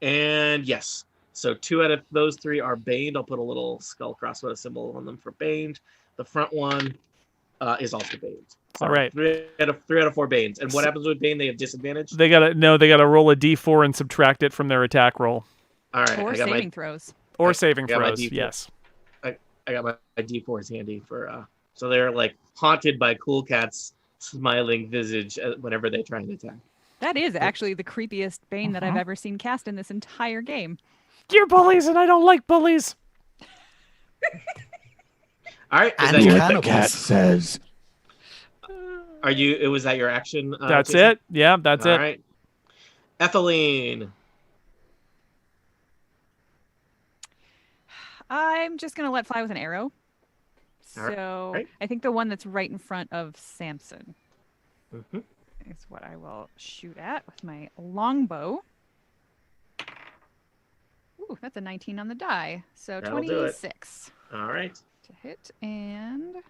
And yes. So 2 out of those 3 are baned. I'll put a little skull crossbow symbol on them for baned. The front one is also baned. All right. 3 out of 4 banes. And what happens with bane? They have disadvantage? They gotta roll a d4 and subtract it from their attack roll. All right. Or saving throws. Or saving I got my throws, D4. yes. I got my D4s handy for So they're like haunted by Cool Cat's smiling visage whenever they try and attack. That is actually the creepiest Bane that I've ever seen cast in this entire game. You're bullies, and I don't like bullies. All right. And what the cat says. Are you? Was that your action? That's Jason? it. Yeah, that's it. All right. Etheline. I'm just going to let fly with an arrow. So right. I think the one that's right in front of Samson Mm-hmm. is what I will shoot at with my longbow. Ooh, that's a 19 on the die. So That'll do it. 26 All right. to hit. And let's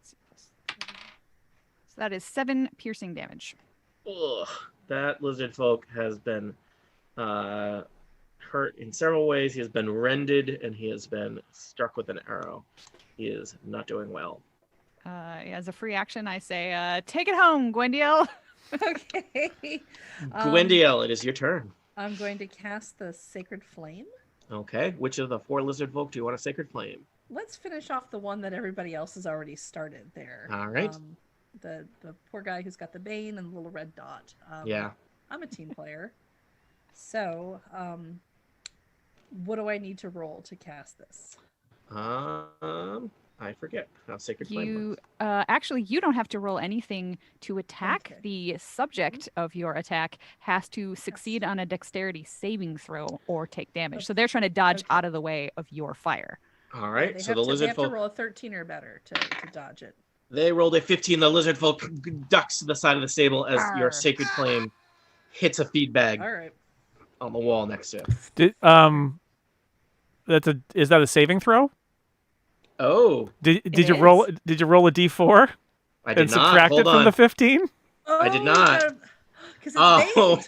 see this. So that is 7 piercing damage. Ugh, that lizard folk has been hurt in several ways. He has been rended and he has been struck with an arrow. He is not doing well. As a free action, I say, take it home, Gwendiel. Okay. Gwendiel, it is your turn. I'm going to cast the Sacred Flame. Okay. Which of the 4 lizard folk do you want a Sacred Flame? Let's finish off the one that everybody else has already started there. All right. The poor guy who's got the Bane and the little red dot. Yeah. I'm a team player. So, what do I need to roll to cast this? I forget how Sacred Flame works. Actually, you don't have to roll anything to attack. Okay. The subject of your attack has to succeed on a dexterity saving throw or take damage. So they're trying to dodge out of the way of your fire. All right. They So the they lizard have folk. to roll a 13 or better to dodge it. They rolled a 15. The lizard folk ducks to the side of the stable as your Arr. Sacred Flame hits a feed bag All right. on the wall next to it. Is that a saving throw? Oh, Did you roll a d4 I did and not. subtract Hold it from on. the 15? I did not. Because it's Oh, Bane.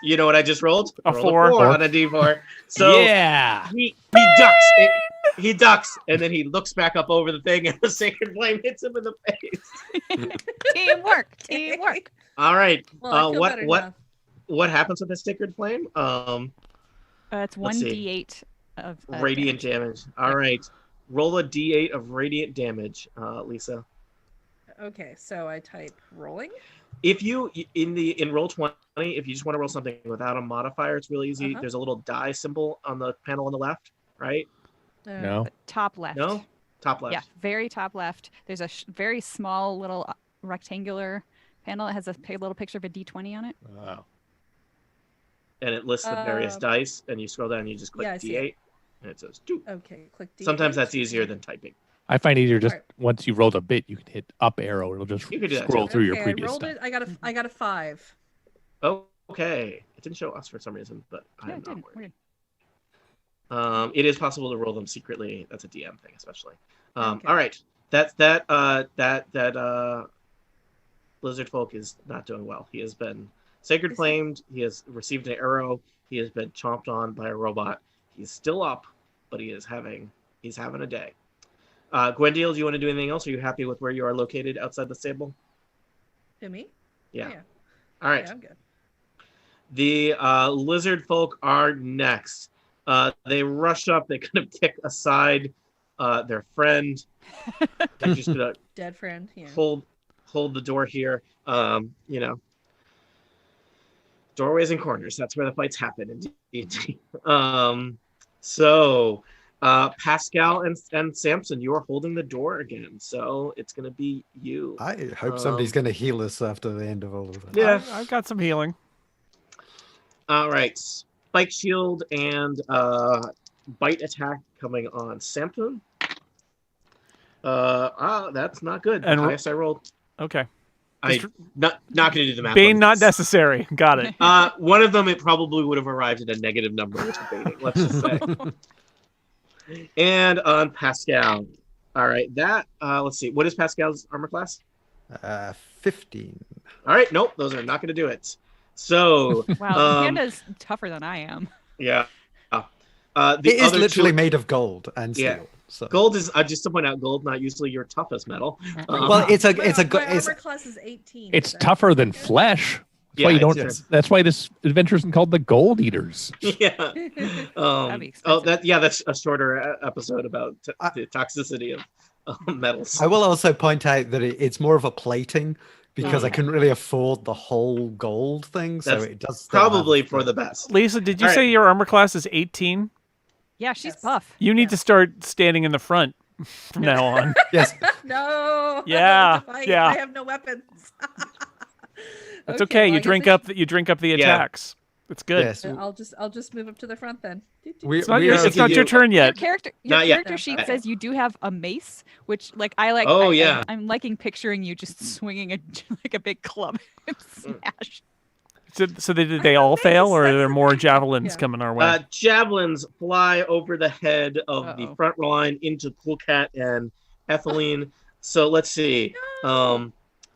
you know what I just rolled? A I rolled 4. a 4 on a d4. So Yeah. he ducks. He ducks, and then he looks back up over the thing, and the Sacred Flame hits him in the face. Teamwork. Teamwork. All right. Well, I feel better now. What happens with the Sacred Flame? It's Let's see. 1d8 of Radiant damage. All right. Roll a d8 of radiant damage, Lisa. Okay, so I type rolling. If you in roll 20, if you just want to roll something without a modifier, it's really easy. There's a little die symbol on the panel on the left, right? No. Top left. No, top left. Yeah, very top left. There's a very small little rectangular panel. It has a little picture of a D20 on it. Wow. And it lists the various dice, and you scroll down and you just click D8, and it says 2. Okay, click D8. Sometimes that's easier than typing. I find easier just once you've rolled a bit, you can hit up arrow. It'll just You could do that scroll too. through your Okay, previous I rolled stuff. it. I got a 5. Oh, okay. It didn't show us for some reason, but Yeah, I'm it not didn't. worried. Weird. It is possible to roll them secretly. That's a DM thing, especially. Okay. All right. That lizard folk is not doing well. He has been sacred flamed. He has received an arrow. He has been chomped on by a robot. He's still up, but he's having a day. Gwendiel, do you want to do anything else? Are you happy with where you are located outside the stable? To me? Yeah. Yeah. All right. Yeah, I'm good. The lizard folk are next. They rush up. They kind of kick aside their friend. They're just gonna Dead friend. Yeah. hold the door here. Doorways and corners. That's where the fights happen in D&D. So Pascal and Samson, you are holding the door again. So it's gonna be you. I hope somebody's going to heal us after the end of all of that. Yeah. I've got some healing. All right. Spike shield and bite attack coming on Samson. That's not good. And The highest I rolled. Okay. I'm not going to do the math. Bane on not this. necessary. Got it. One of them, it probably would have arrived at a negative number with the baiting, let's just say. And on Pascal. All right, that, let's see. What is Pascal's armor class? 15. All right, nope, those are not going to do it. So. Wow, Panda's tougher than I am. Yeah. It is literally made of gold and steel. Yeah. So. Gold is, just to point out, gold not usually your toughest metal. Well, it's a My armor class is 18. It's so- tougher than flesh. That's why you don't. That's why this adventure isn't called the Gold Eaters. Yeah. That'd be expensive. That's a shorter episode about the toxicity of metals. I will also point out that it's more of a plating because I couldn't really afford the whole gold thing, so it does probably for the best. Lisa, did you say your armor class is 18? Yeah, she's buff. You need to start standing in the front from now on. Yes. No. Yeah. Yeah. I have no weapons. That's okay. You drink up the attacks. It's good. Yes. I'll just move up to the front then. It's not your turn yet. Your character sheet says you do have a mace, which I like. Oh, yeah. I'm liking picturing you just swinging a big club and smash. So did they all fail, or are there more javelins coming our way? Javelins fly over the head of the front line into Cool Cat and Ethylene. So let's see. No.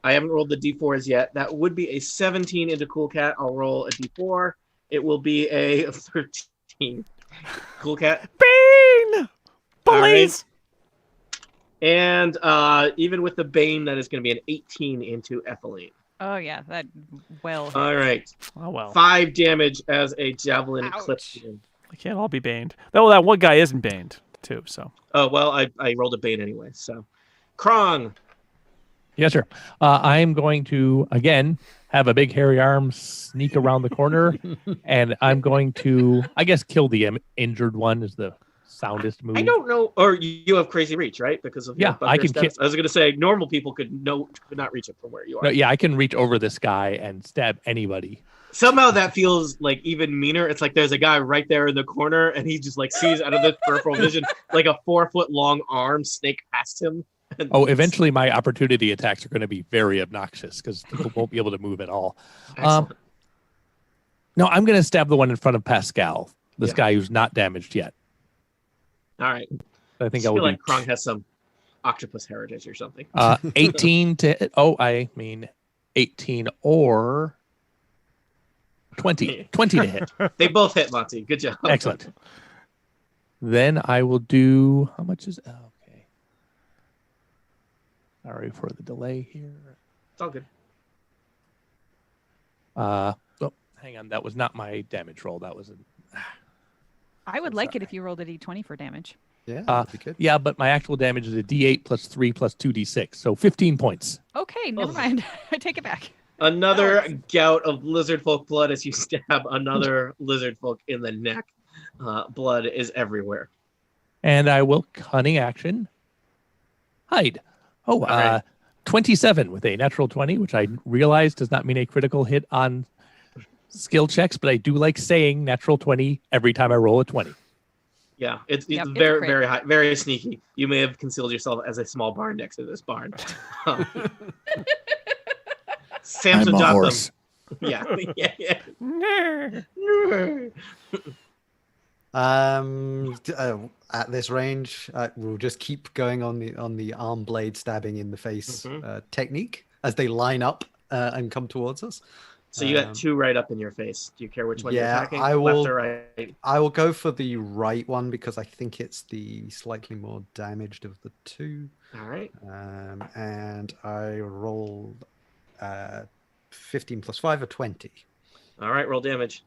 I haven't rolled the d4s yet. That would be a 17 into Cool Cat. I'll roll a d4. It will be a 13. Cool Cat. Bane! Please! Right. And even with the Bane, that is going to be an 18 into Ethylene. Oh, yeah. That well. All right. Oh, well. 5 damage as a javelin clips you. They can't all be baned. Well, that one guy isn't baned, too, so. Oh, well, I rolled a Bane anyway, so. Krong. Yes, sir. I'm going to, again, have a big hairy arm sneak around the corner, and I'm going to, I guess, kill the injured one is the soundest move. I don't know, or you have crazy reach, right? Because of I can. I was going to say normal people could not reach it from where you are. No, yeah, I can reach over this guy and stab anybody. Somehow that feels like even meaner. It's like there's a guy right there in the corner, and he just sees out of his peripheral vision like a 4-foot-long arm snake past him. Eventually my opportunity attacks are going to be very obnoxious because people won't be able to move at all. No, I'm going to stab the one in front of Pascal, this guy who's not damaged yet. All right. I think I feel like Krong has some octopus heritage or something. 18 to hit. 18 or 20. 20 to hit. They both hit, Monty. Good job. Excellent. Then I will do, how much is it? Okay. Sorry for the delay here. It's all good. Hang on. That was not my damage roll. That was I would like it if you rolled a d20 for damage. Yeah, that'd be good. Yeah, but my actual damage is a d8 plus 3 plus 2d6. So 15 points. Okay, never mind. I take it back. Another gout of lizard folk blood as you stab another lizard folk in the neck. Blood is everywhere. And I will cunning action hide. 27 with a natural 20, which I realize does not mean a critical hit on skill checks, but I do like saying natural 20 every time I roll a 20. Yeah, it's very, very high, very sneaky. You may have concealed yourself as a small barn next to this barn. Samson I'm a Jotham. horse. Yeah. At this range, we'll just keep going on the arm blade stabbing in the face technique as they line up and come towards us. So you got 2 right up in your face. Do you care which one you're attacking? I will, left or right? I will go for the right one because I think it's the slightly more damaged of the 2. All right. And I rolled 15 plus 5 or 20. All right, roll damage.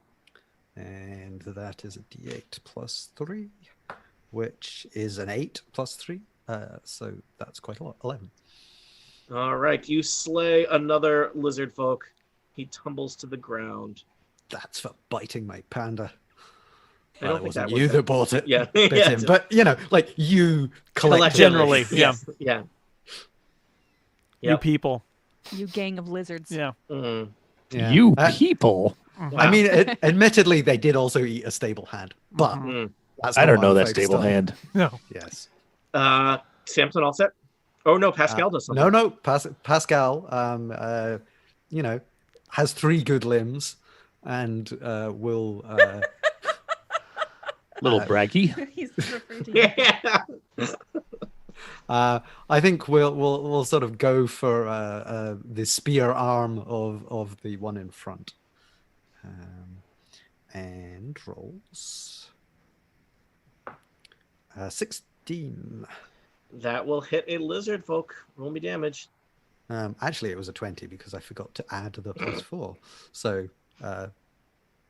And that is a d8 plus 3, which is an 8 plus 3. So that's quite a lot, 11. All right, you slay another lizard folk. He tumbles to the ground. That's for biting my panda. I don't think wasn't that you was that bought it. Yeah. Bit him. But, you collectively. Generally, Yes. Yeah. You people. You gang of lizards. Yeah. Mm. Yeah. You people. Wow. I mean, admittedly, they did also eat a stable hand, but that's I not don't what know I'm that focused stable on. hand. No. Yes. Samson all set? Oh, no, Pascal does something. No. Pascal, has 3 good limbs and will... Little braggy. He's referring to you. I think we'll sort of go for the spear arm of the one in front. And rolls 16. That will hit a lizard folk. Roll me damage. Actually, it was a 20 because I forgot to add the +4. So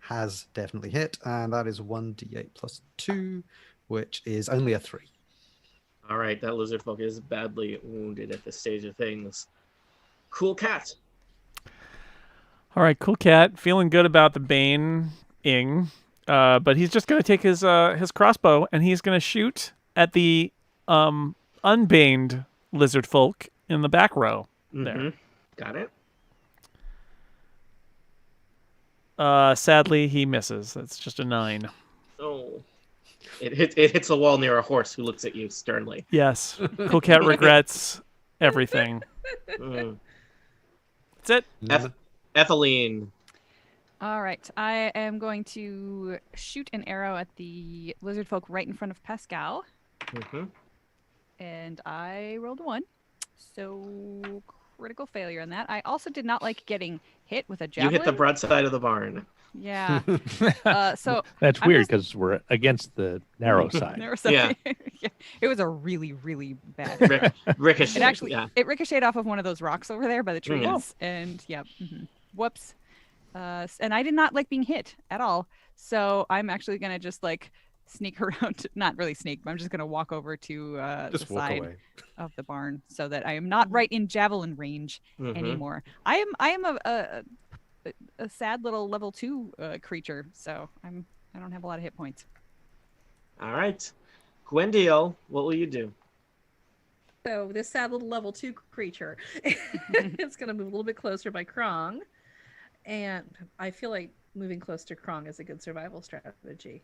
has definitely hit, and that is 1d8 +2, which is only a 3. All right, that lizard folk is badly wounded at this stage of things. Cool cat. All right, cool cat. Feeling good about the Bane-ing, but he's just going to take his crossbow and he's going to shoot at the unbaned lizard folk in the back row there. Got it. Sadly, he misses. That's just a 9. Oh. It hits a wall near a horse who looks at you sternly. Yes. Cool cat regrets everything. That's it. Etheline. All right. I am going to shoot an arrow at the lizard folk right in front of Pascal. And I rolled a 1. So critical failure on that. I also did not like getting hit with a javelin. You hit the broadside of the barn. Yeah. So that's weird because we're against the narrow side. Yeah. Yeah. It was a really, really bad ricochet. It actually it ricocheted off of one of those rocks over there by the trees. And yeah. Whoops. And I did not like being hit at all. So I'm actually gonna just like sneak around, not really sneak, but I'm just gonna walk over to the side of the barn so that I am not right in javelin range anymore. I am a sad little level 2 creature, so I don't have a lot of hit points. All right, Gwendiel, what will you do? So this sad little level 2 creature, it's gonna move a little bit closer by Krong, and I feel like moving close to Krong is a good survival strategy.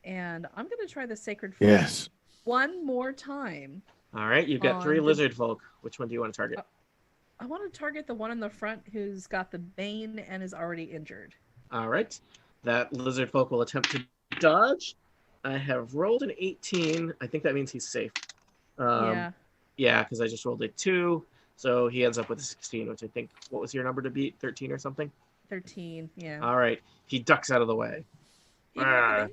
And I'm gonna try the Sacred Flame one more time. All right, you've got 3 lizard folk. Which one do you want to target? I want to target the one in the front who's got the Bane and is already injured. All right. That lizard folk will attempt to dodge. I have rolled an 18. I think that means he's safe. Yeah, because I just rolled a 2. So he ends up with a 16, which I think, what was your number to beat? 13 or something? 13, yeah. All right. He ducks out of the way. Yep,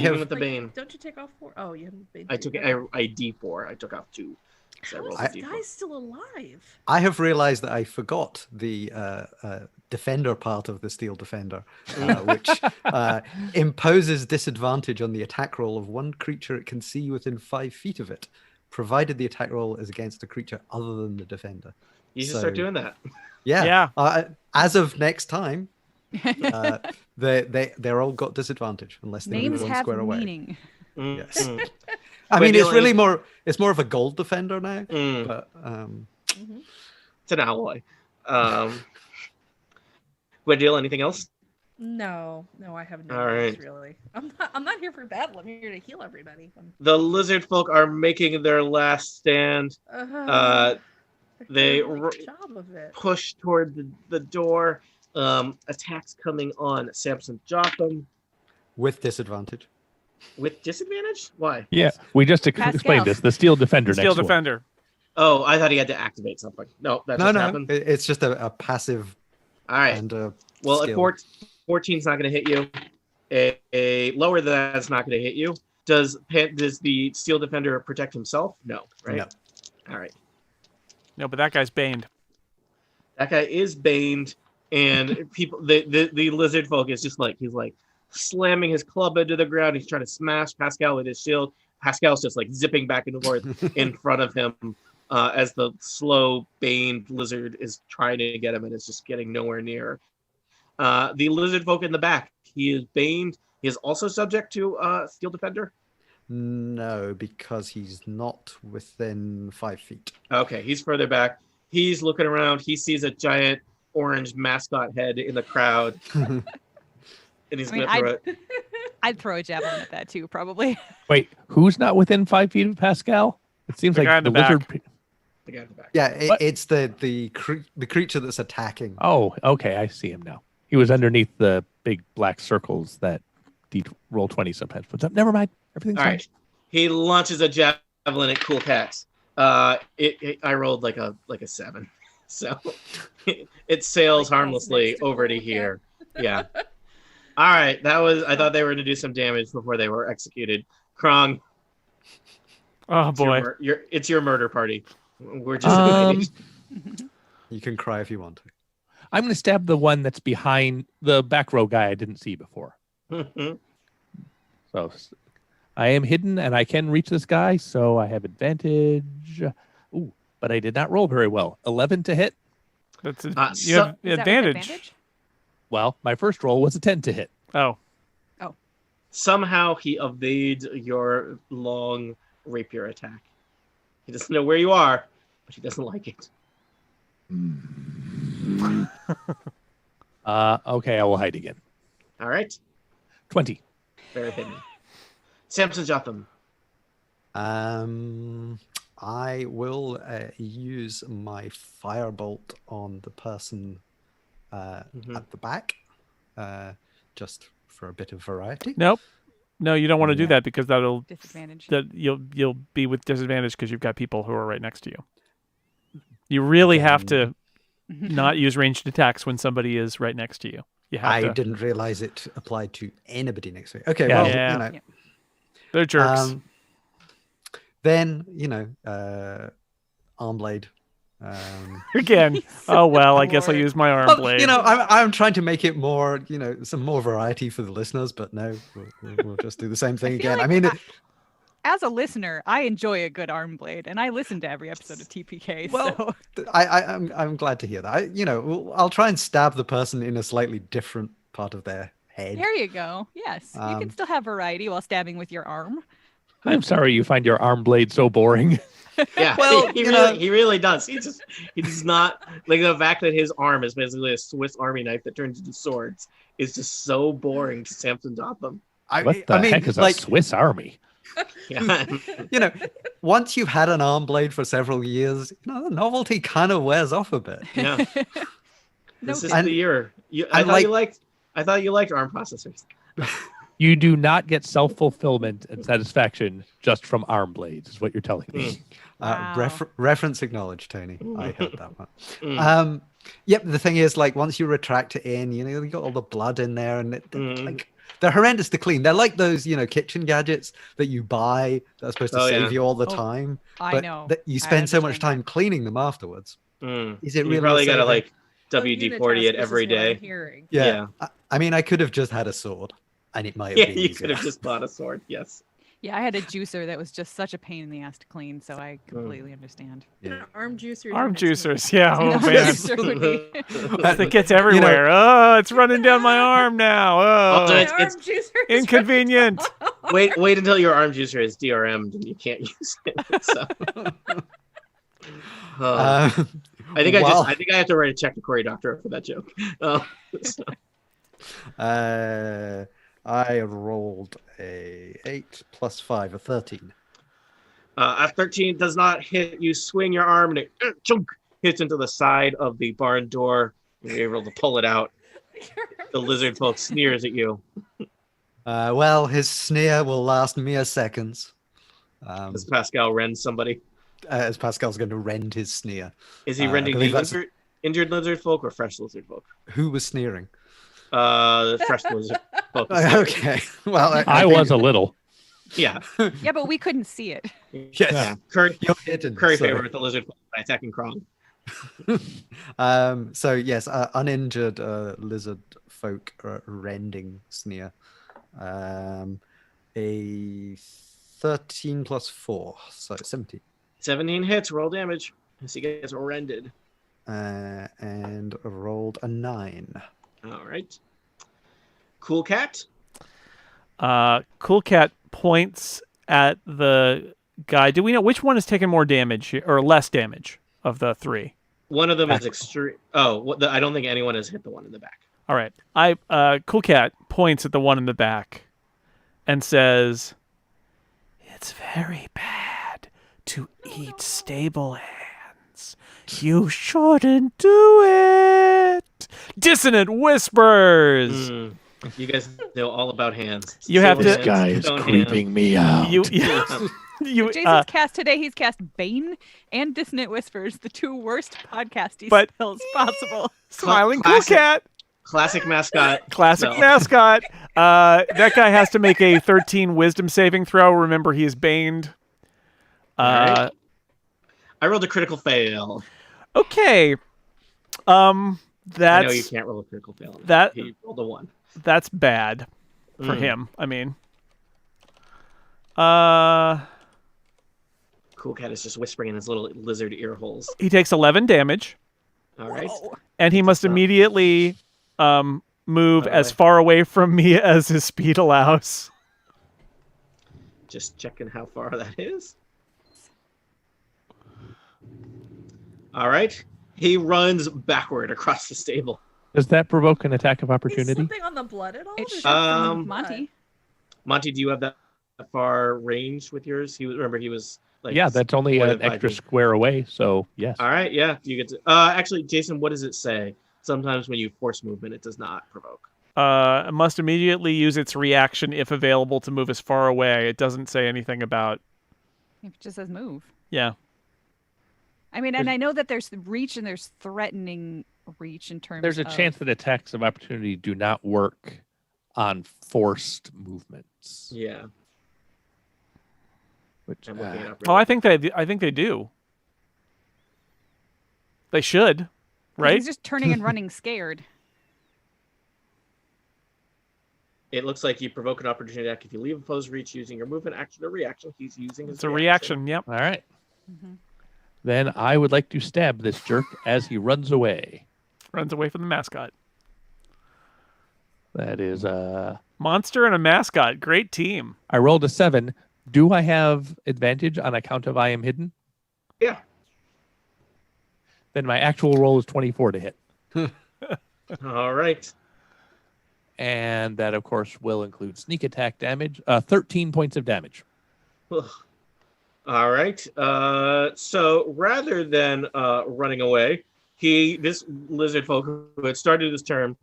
even with the Bane. Don't you take off 4? Oh, you haven't been. I took I D4. I took off 2. How is this guy still alive? I have realized that I forgot the defender part of the steel defender, which imposes disadvantage on the attack roll of one creature it can see within 5 feet of it, provided the attack roll is against a creature other than the defender. You should start doing that. Yeah. As of next time, they're all got disadvantage unless they move one square away. Meaning. Yes. I mean, it's really more of a gold defender now, but it's an alloy. Gwendiel, anything else? No, I have no news, really. I'm not here for battle. I'm here to heal everybody. The lizard folk are making their last stand. They push toward the door. Attacks coming on Samson Jotham. With disadvantage. With disadvantage? Why? Yeah, we just explained this. The steel defender. Steel defender. Oh, I thought he had to activate something. No, that just happened. It's just a passive. All right. And well, at 14's not going to hit you. A lower than that's not going to hit you. Does the steel defender protect himself? No, right? No. All right. No, but that guy's baned. That guy is baned, and people, the lizard folk is just like he's slamming his club into the ground. He's trying to smash Pascal with his shield. Pascal's just like zipping back and forth in front of him as the slow baned lizard is trying to get him, and it's just getting nowhere near. The lizard folk in the back, he is baned. He is also subject to Steel Defender. No, because he's not within 5 feet. Okay, he's further back. He's looking around. He sees a giant orange mascot head in the crowd. And he's going to throw it. I'd throw a javelin at that too, probably. Wait, who's not within 5 feet of Pascal? It seems the like the lizard. The guy in the back. Yeah, it's the creature that's attacking. Oh, okay, I see him now. He was underneath the big black circles that roll 20 sometimes puts up. Never mind. Everything's all fine. Right. He launches a javelin at Cool Cats. I rolled like a 7, so it sails harmlessly over to here. Yeah. All right, I thought they were going to do some damage before they were executed. Krong. Oh boy, it's your murder party. We're just You can cry if you want to. I'm going to stab the one that's behind the back row guy I didn't see before. So I am hidden and I can reach this guy, so I have advantage. Ooh, but I did not roll very well. 11 to hit. That's you have advantage. Well, my first roll was a 10 to hit. Oh. Somehow he evades your long rapier attack. He doesn't know where you are, but he doesn't like it. Okay, I will hide again. All right. 20. Very hidden. Samson Jotham. I will use my firebolt on the person at the back, just for a bit of variety. Nope. No, you don't want to do that because that'll disadvantage. That you'll be with disadvantage because you've got people who are right next to you. You really have to not use ranged attacks when somebody is right next to you. You have to. Didn't realize it applied to anybody next to me. Okay, well, you know, they're jerks. Then arm blade. Again. Oh well, I guess I'll use my arm blade. You know, I'm trying to make it more, some more variety for the listeners, but no, we'll just do the same thing again. Like I mean, as a listener, I enjoy a good arm blade, and I listen to every episode of TPK. Well, so. I'm glad to hear that. I'll try and stab the person in a slightly different part of their head. There you go. Yes, you can still have variety while stabbing with your arm. I'm sorry you find your arm blade so boring. Yeah, well, he really does. He does not like the fact that his arm is basically a Swiss Army knife that turns into swords is just so boring to Samson Jotham. What the heck is a Swiss Army? Yeah. Once you've had an arm blade for several years, the novelty kind of wears off a bit. Yeah. This is the year. I thought you liked arm processors. You do not get self-fulfillment and satisfaction just from arm blades, is what you're telling me. Wow. Reference acknowledged, Tony. I heard that one. Yep, the thing is, like, once you retract it in, you got all the blood in there, and they're horrendous to clean. They're like those, kitchen gadgets that you buy that are supposed to save you all the time. I know. You spend so much time cleaning them afterwards. Is it really? You probably got to WD-40 it every day. Yeah. I mean, I could have just had a sword. And it might have been you easier. could have just bought a sword, yes. Yeah, I had a juicer that was just such a pain in the ass to clean, so I completely understand. Yeah. Arm juicer. Arm juicers, yeah. Oh, man. It gets everywhere. Oh, it's running down my arm now. Oh, it's inconvenient. Wait until your arm juicer is DRM'd and you can't use it. So. I think I have to write a check to Cory Doctorow for that joke. I rolled a 8 plus 5, a 13. A 13 does not hit. You swing your arm and it hits into the side of the barn door. You're able to pull it out. The lizard folk sneers at you. Well, his sneer will last mere seconds. As Pascal rends somebody. As Pascal's going to rend his sneer. Is he rending the injured lizard folk or fresh lizard folk? Who was sneering? Fresh lizard folk. Okay. Well, I was a little. Yeah. Yeah, but we couldn't see it. Yes. Yeah. Curry so. favor with the lizard folk by attacking Krong. So yes, uninjured lizard folk rending sneer. A 13 plus 4, so 17. 17 hits, roll damage as he gets rended. And rolled a 9. All right. Cool Cat. Cool Cat points at the guy. Do we know which one is taking more damage or less damage of the three? One of them is extreme. Oh, I don't think anyone has hit the one in the back. All right. Cool Cat points at the one in the back and says, "It's very bad to eat stable hands. You shouldn't do it." Dissonant whispers. You guys know all about hands. You have to. This guy is creeping me out. Jason's cast today. He's cast Bane and Dissonant Whispers, the two worst podcasty spells possible. Smiling Cool Cat. Classic mascot. Mascot. That guy has to make a 13 wisdom saving throw. Remember, he is baned. Right. I rolled a critical fail. Okay. I know you can't roll a critical fail. He rolled a 1. That's bad for him. I mean, Cool Cat is just whispering in his little lizard ear holes. He takes 11 damage. All right. And he must immediately move as far away from me as his speed allows. Just checking how far that is. All right. He runs backward across the stable. Does that provoke an attack of opportunity? He's slipping on the blood at all? It should from Monty. Monty, do you have that far range with yours? Remember he was like that's only an extra square away, so yes. All right, yeah, you get to. Actually, Jason, what does it say? Sometimes when you force movement, it does not provoke. It must immediately use its reaction if available to move as far away. It doesn't say anything about. It just says move. Yeah. I mean, and I know that there's reach and there's threatening reach in terms. There's a chance that attacks of opportunity do not work on forced movements. Yeah. Which, I think they do. They should, right? He's just turning and running scared. It looks like you provoke an opportunity attack if you leave a foe's reach using your movement, action, or reaction. He's using his. It's a reaction. Yep. All right. Mm-hmm. Then I would like to stab this jerk as he runs away. Runs away from the mascot. That is monster and a mascot. Great team. I rolled a 7. Do I have advantage on account of I am hidden? Yeah. Then my actual roll is 24 to hit. All right. And that, of course, will include sneak attack damage. 13 points of damage. All right. So rather than running away, this lizard folk who had started his turn,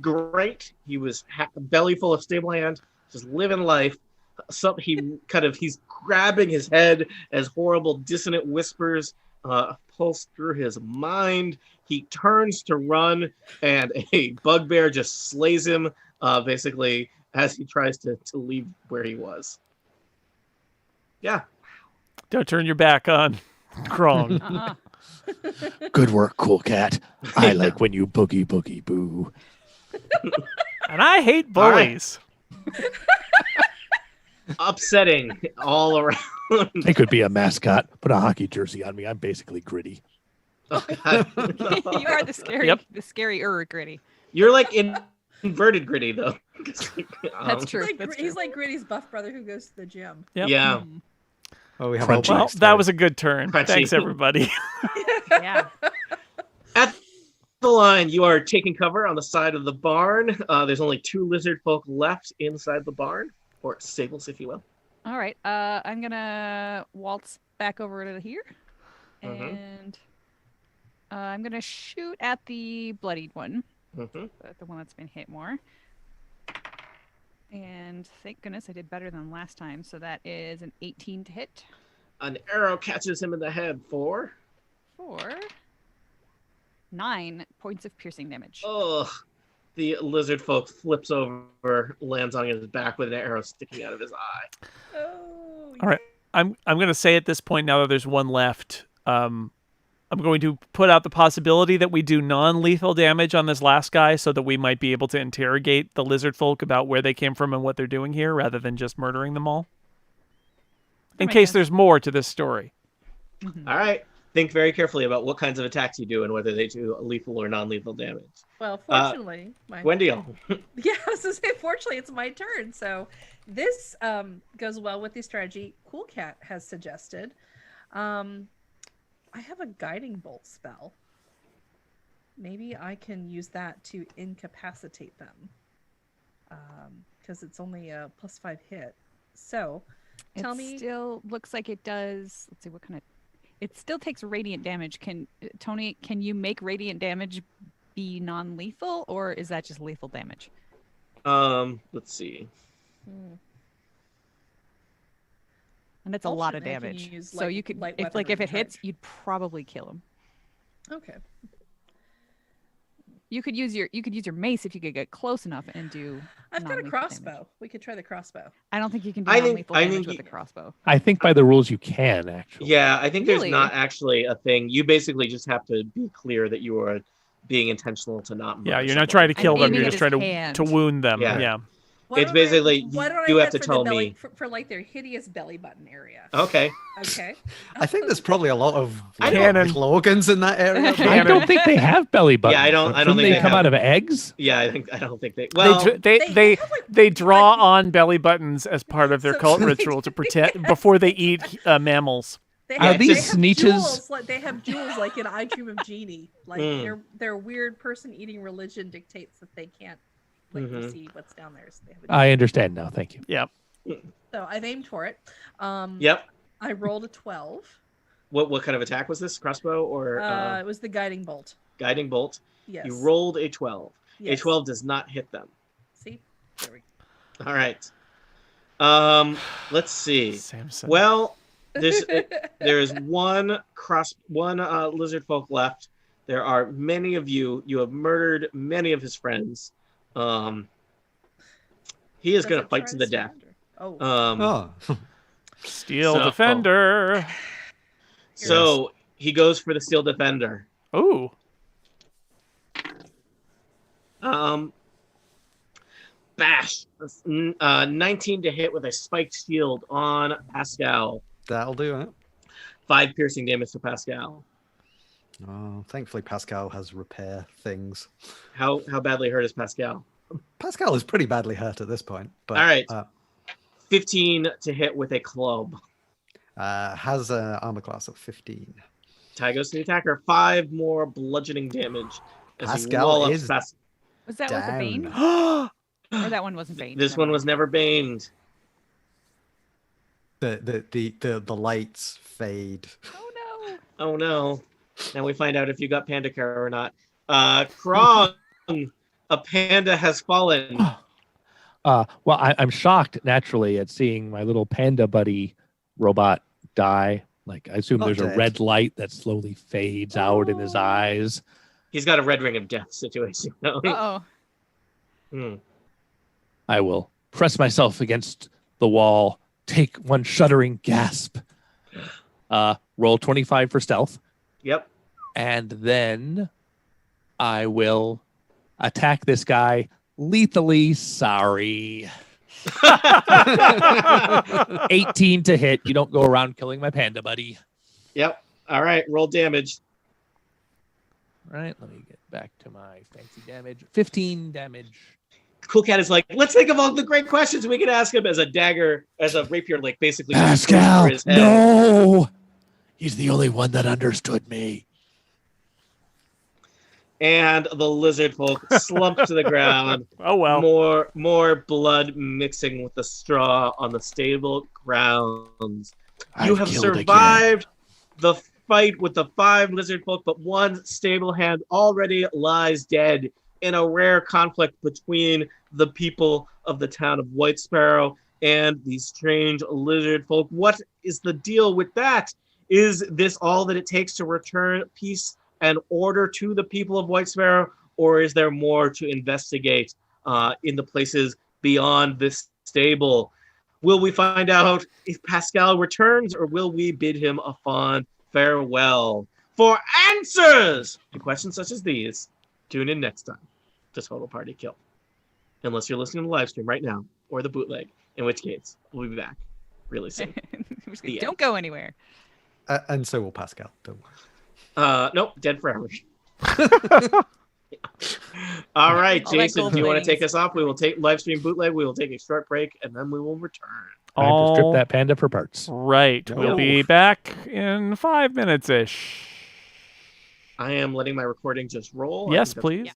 great. He was belly full of stable hand, just living life. He's grabbing his head as horrible dissonant whispers pulse through his mind. He turns to run, and a bugbear just slays him, basically, as he tries to leave where he was. Yeah. Don't turn your back on Krong. Good work, Cool Cat. I like when you boogie boogie boo. And I hate bullies. Upsetting all around. I could be a mascot. Put a hockey jersey on me. I'm basically Gritty. Oh, God. You are the scary Gritty. You're like inverted Gritty, though. That's true. He's like Gritty's buff brother who goes to the gym. Yep. Yeah. Oh, we have well, that was a good turn. Crunchy. Thanks, everybody. Yeah. At the line, you are taking cover on the side of the barn. There's only 2 lizard folk left inside the barn, or stables, if you will. All right. I'm gonna waltz back over to here, and I'm gonna shoot at the bloodied one, the one that's been hit more. And thank goodness I did better than last time. So that is an 18 to hit. An arrow catches him in the head for 9 points of piercing damage. Oh, the lizard folk flips over, lands on his back with an arrow sticking out of his eye. Oh. All right. I'm going to say at this point, now that there's one left, I'm going to put out the possibility that we do non-lethal damage on this last guy so that we might be able to interrogate the lizard folk about where they came from and what they're doing here rather than just murdering them all. In case there's more to this story. All right. Think very carefully about what kinds of attacks you do and whether they do lethal or non-lethal damage. Well, fortunately... Wendy. Yeah, I was going to say, fortunately, it's my turn. So this goes well with the strategy Cool Cat has suggested. I have a guiding bolt spell. Maybe I can use that to incapacitate them. Because it's only a +5 hit. So, tell me... It still looks like it does... Let's see, what kind of... It still takes radiant damage. Tony, can you make radiant damage be non-lethal, or is that just lethal damage? Let's see. And that's a lot of damage. So you could, if it hits, you'd probably kill him. Okay. You could use your mace if you could get close enough and do. I've got a non-lethal crossbow. damage. We could try the crossbow. I don't think you can do non-lethal damage with a crossbow. I think by the rules you can actually. Yeah, I think Really? there's not actually a thing. You basically just have to be clear that you are being intentional to not murder Yeah, you're someone. not trying to kill them. aiming You're at just his trying hand. to wound them. Yeah. Yeah. It's basically you have to tell me me. for like their hideous belly button area. Okay. Okay. I think there's probably a lot of Cannon. organs in that area. I don't think they have belly buttons. Yeah, I don't Shouldn't think they they come have- out of eggs? Yeah, I don't think they. Well, They draw on belly buttons as part of their cult ritual to protect before they eat mammals. Are these sneeches? They have jewels like in I Dream of Jeannie. Like their weird person-eating religion dictates that they can't see what's down there. So they have I understand now. Thank you. Yeah. So I've aimed for it. Yep. I rolled a 12. What kind of attack was this? Crossbow or? It was the guiding bolt. Guiding bolt. Yes. You rolled a 12. Yes. A 12 does not hit them. See? There we go. All right. Let's see. Samson. Well, there's one lizard folk left. There are many of you. You have murdered many of his friends. He is going to fight to the death. Steel Defender. So he goes for the Steel Defender. Ooh. Bash. 19 to hit with a spiked shield on Pascal. That'll do it. 5 piercing damage to Pascal. Oh, thankfully Pascal has repair things. How badly hurt is Pascal? Pascal is pretty badly hurt at this point. But, all right. 15 to hit with a club. Has an armor class of 15. Tie goes to the attacker. 5 more bludgeoning damage. Pascal is Was that with a bane? Or that one wasn't bane? This one was never baned. The lights fade. Oh no! Oh no! Now we find out if you got panda care or not. Krong, a panda has fallen. Well, I'm shocked naturally at seeing my little panda buddy robot die. Like I assume there's a red light that slowly fades out in his eyes. He's got a red ring of death situation. Uh-oh. I will press myself against the wall, take one shuddering gasp, roll 25 for stealth. Yep. And then I will attack this guy lethally. Sorry. 18 to hit. You don't go around killing my panda buddy. Yep. All right. Roll damage. All right. Let me get back to my fancy damage. 15 damage. Cool Cat is like, let's think of all the great questions we could ask him as a dagger, as a rapier, like basically. Pascal, his head. no. He's the only one that understood me. And the lizard folk slump to the ground. Oh well. More blood mixing with the straw on the stable grounds. You have survived the fight with the 5 lizard folk, but one stable hand already lies dead in a rare conflict between the people of the town of Whitesparrow and these strange lizard folk. What is the deal with that? Is this all that it takes to return peace and order to the people of Whitesparrow, or is there more to investigate in the places beyond this stable? Will we find out if Pascal returns, or will we bid him a fond farewell? For answers to questions such as these, tune in next time to Total Party Kill. Unless you're listening to the live stream right now, or the bootleg, in which case we'll be back really soon. Don't go anywhere. And so will Pascal. Don't worry. Nope, dead forever. All right, Jason, do you want to take us off? We will take live stream bootleg. We will take a short break, and then we will return. I have to strip that panda for parts. Right. We'll be back in 5 minutes-ish. I am letting my recording just roll. Yes, please. Yeah.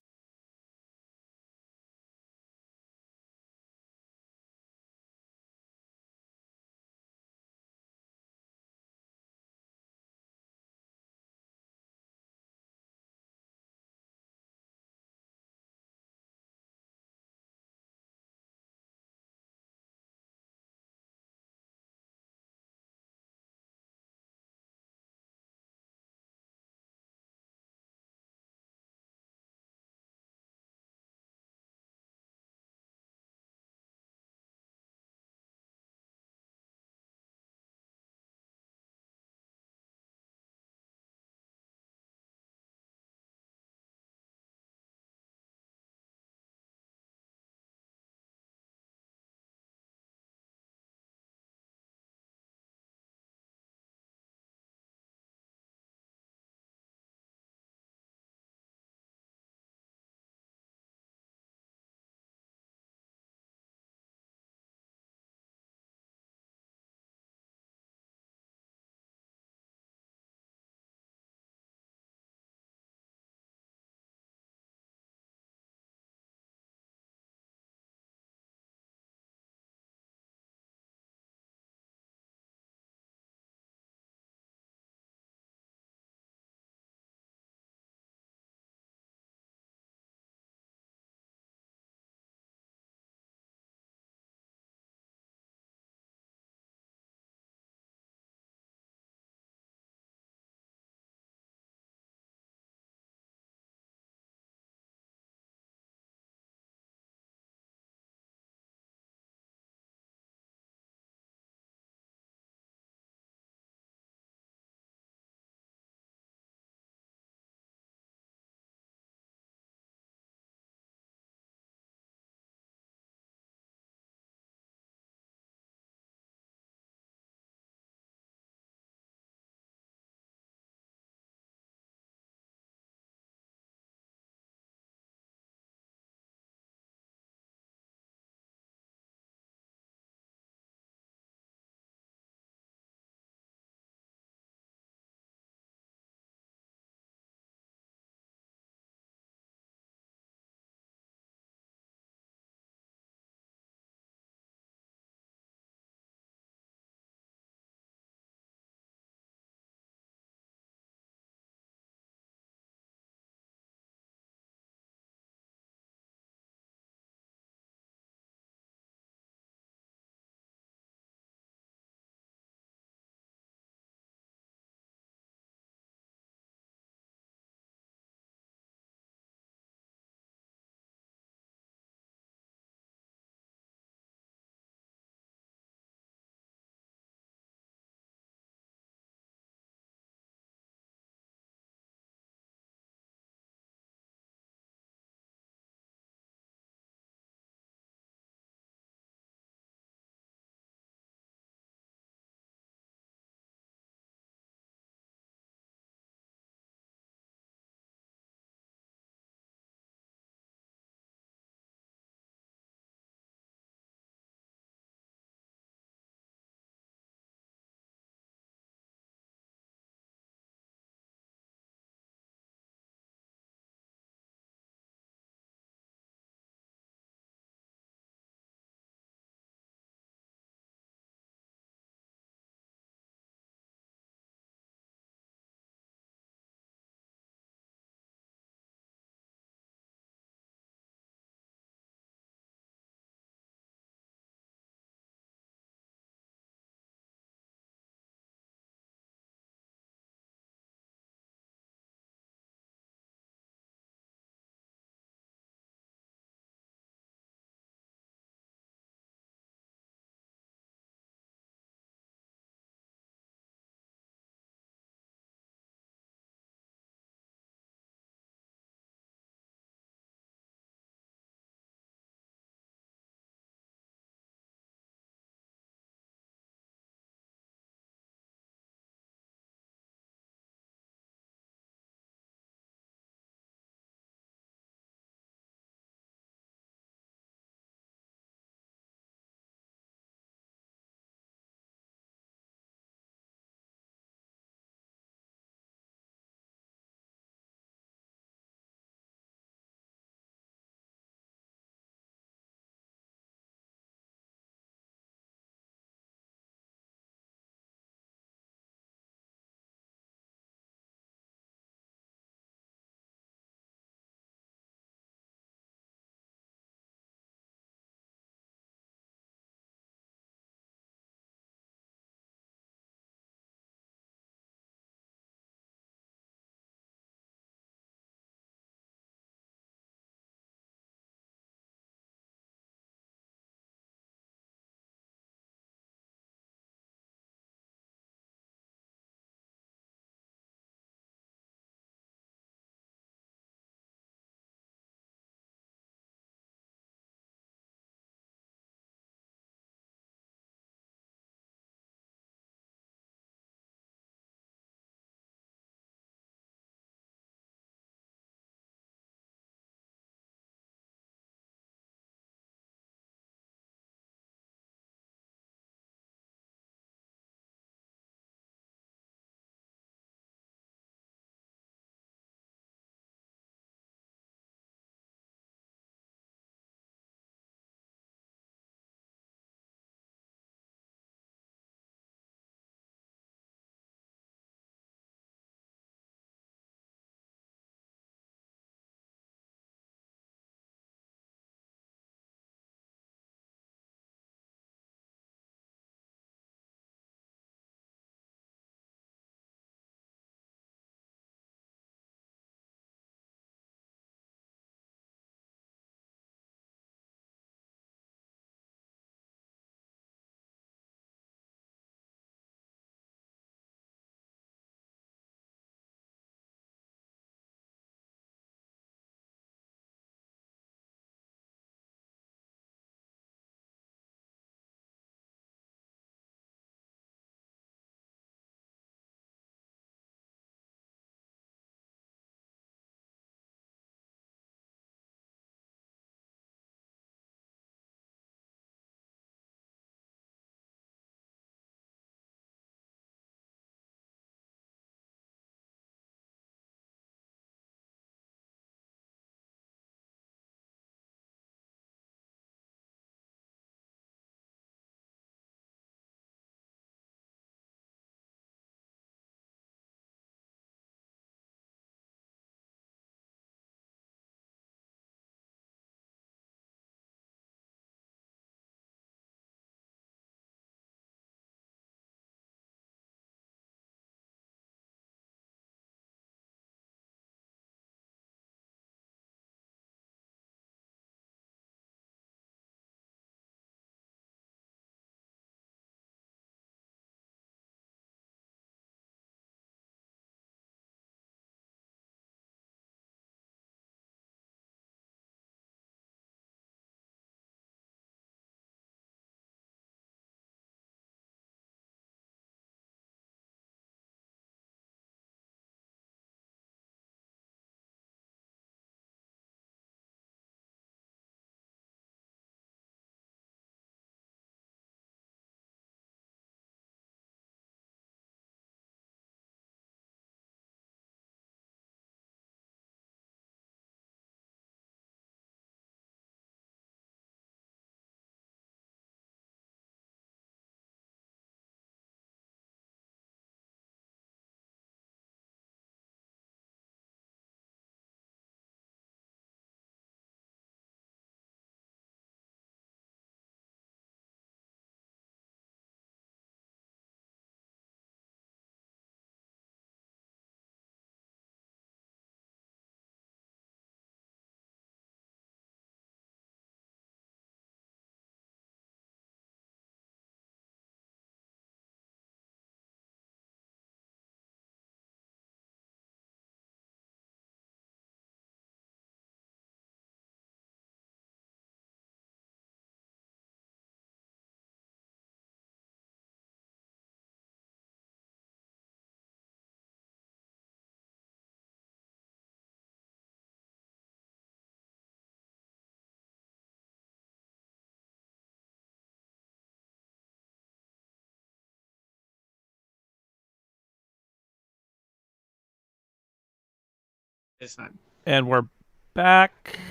time. And we're back.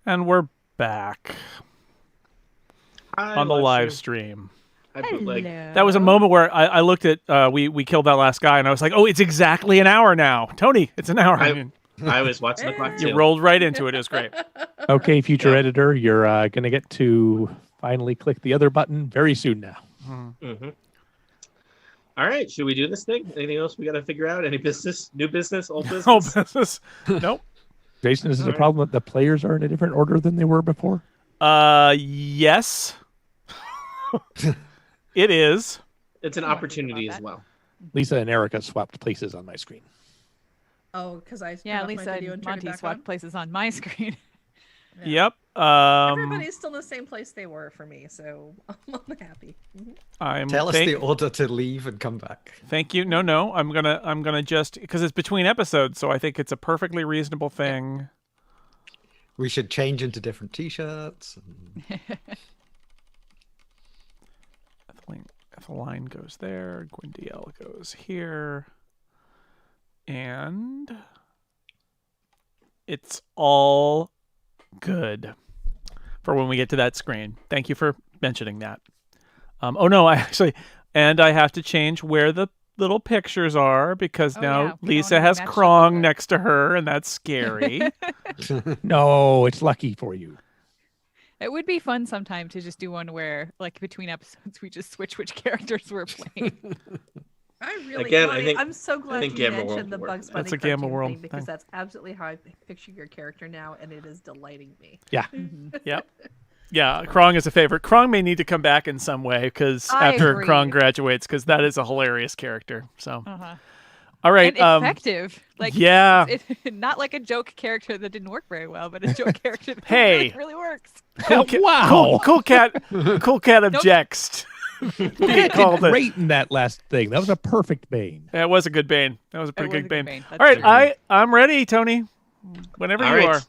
And we're back on the live stream. That was a moment where I looked at we killed that last guy and I was like, oh, it's exactly an hour now. Tony, it's an hour. I was watching the clock too. You rolled right into it. It was great. Okay, future editor, you're going to get to finally click the other button very soon now. Mm-hmm. All right, should we do this thing? Anything else we got to figure out? Any business? New business? Old business? Old business? Nope. Jason, is this a problem that the players are in a different order than they were before? Yes. It is. It's an opportunity as well. Lisa and Erica swapped places on my screen. Oh, because I Lisa and Monty swapped places on my screen. Yep. Everybody's still in the same place they were for me, so I'm happy. Tell us the order to leave and come back. Thank you. No. I'm gonna just because it's between episodes, so I think it's a perfectly reasonable thing. We should change into different T-shirts. Etheline goes there. Gwyndiel goes here, and it's all good for when we get to that screen. Thank you for mentioning that. Oh no, I have to change where the little pictures are because now Lisa has Krong next to her, and that's scary. No, it's lucky for you. It would be fun sometime to just do one where, like, between episodes, we just switch which characters we're playing. I'm so glad you mentioned the Bugs Bunny that's a Gamma World thing because that's absolutely how I picture your character now, and it is delighting me. Yeah. Yep. Yeah, Krong is a favorite. Krong may need to come back in some way because after Krong graduates, because that is a hilarious character. So, all right, and effective. Like, yeah, not like a joke character that didn't work very well, but a joke character that really works. Cool cat objects. Great in that last thing. That was a perfect Bane. That was a good Bane. That was a pretty good Bane. All right, I'm ready, Tony. Whenever you are.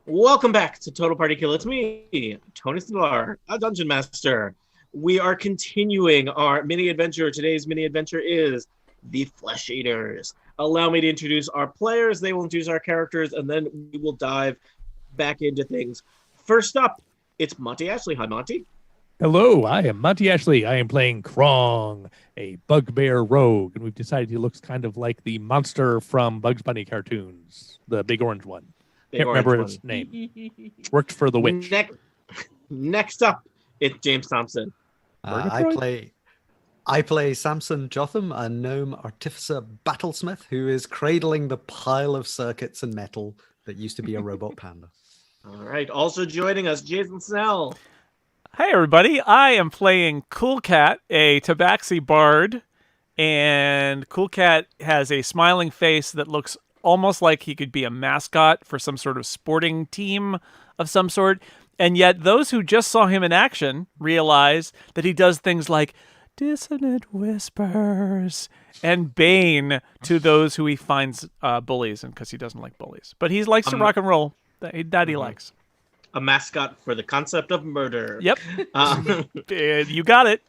Welcome back to Total Party Kill. It's me, Tony Stellar, a Dungeon Master. We are continuing our mini adventure. Today's mini adventure is the Flesh Eaters. Allow me to introduce our players. They will introduce our characters, and then we will dive back into things. First up, it's Monty Ashley. Hi, Monty. Hello, I am Monty Ashley. I am playing Krong, a bugbear rogue, and we've decided he looks kind of like the monster from Bugs Bunny cartoons, the big orange one. Can't remember his name. Worked for the witch. Next up, it's James Thompson. I play Samson Jotham, a gnome artificer battlesmith who is cradling the pile of circuits and metal that used to be a robot panda. All right. Also joining us, Jason Snell. Hey, everybody. I am playing Cool Cat, a Tabaxi bard. And Cool Cat has a smiling face that looks almost like he could be a mascot for some sort of sporting team of some sort. And yet those who just saw him in action realize that he does things like dissonant whispers and bane to those who he finds bullies, and because he doesn't like bullies. But he likes to rock and roll. That he likes. A mascot for the concept of murder. Yep. You got it.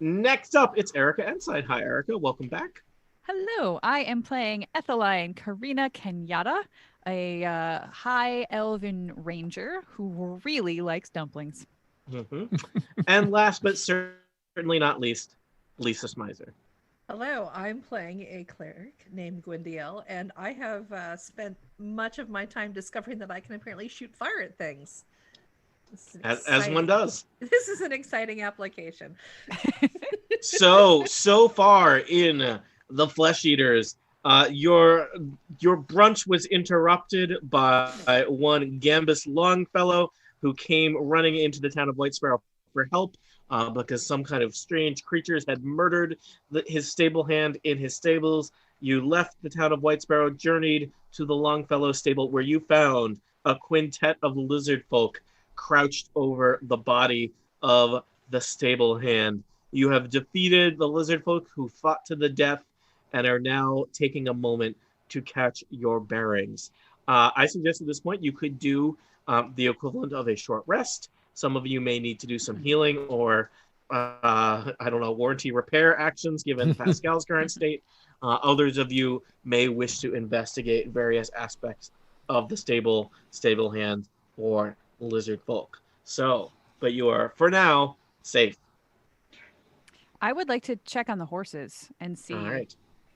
Next up, it's Erica Ensign. Hi, Erica. Welcome back. Hello, I am playing Etheline Karina Kenyatta, a high elven ranger who really likes dumplings. And last but certainly not least, Lisa Smizer. Hello, I'm playing a cleric named Gwyndiel, and I have spent much of my time discovering that I can apparently shoot fire at things. As one does. This is an exciting application. So far in the Flesh Eaters, your brunch was interrupted by one Gambus Longfellow who came running into the town of Whitesparrow for help because some kind of strange creatures had murdered his stable hand in his stables. You left the town of Whitesparrow, journeyed to the Longfellow stable where you found a quintet of lizard folk crouched over the body of the stable hand. You have defeated the lizard folk who fought to the death and are now taking a moment to catch your bearings. I suggest at this point you could do the equivalent of a short rest. Some of you may need to do some healing or, warranty repair actions given Pascal's current state. Others of you may wish to investigate various aspects of the stable hand or lizard folk. So, but you are for now safe. I would like to check on the horses and see All right.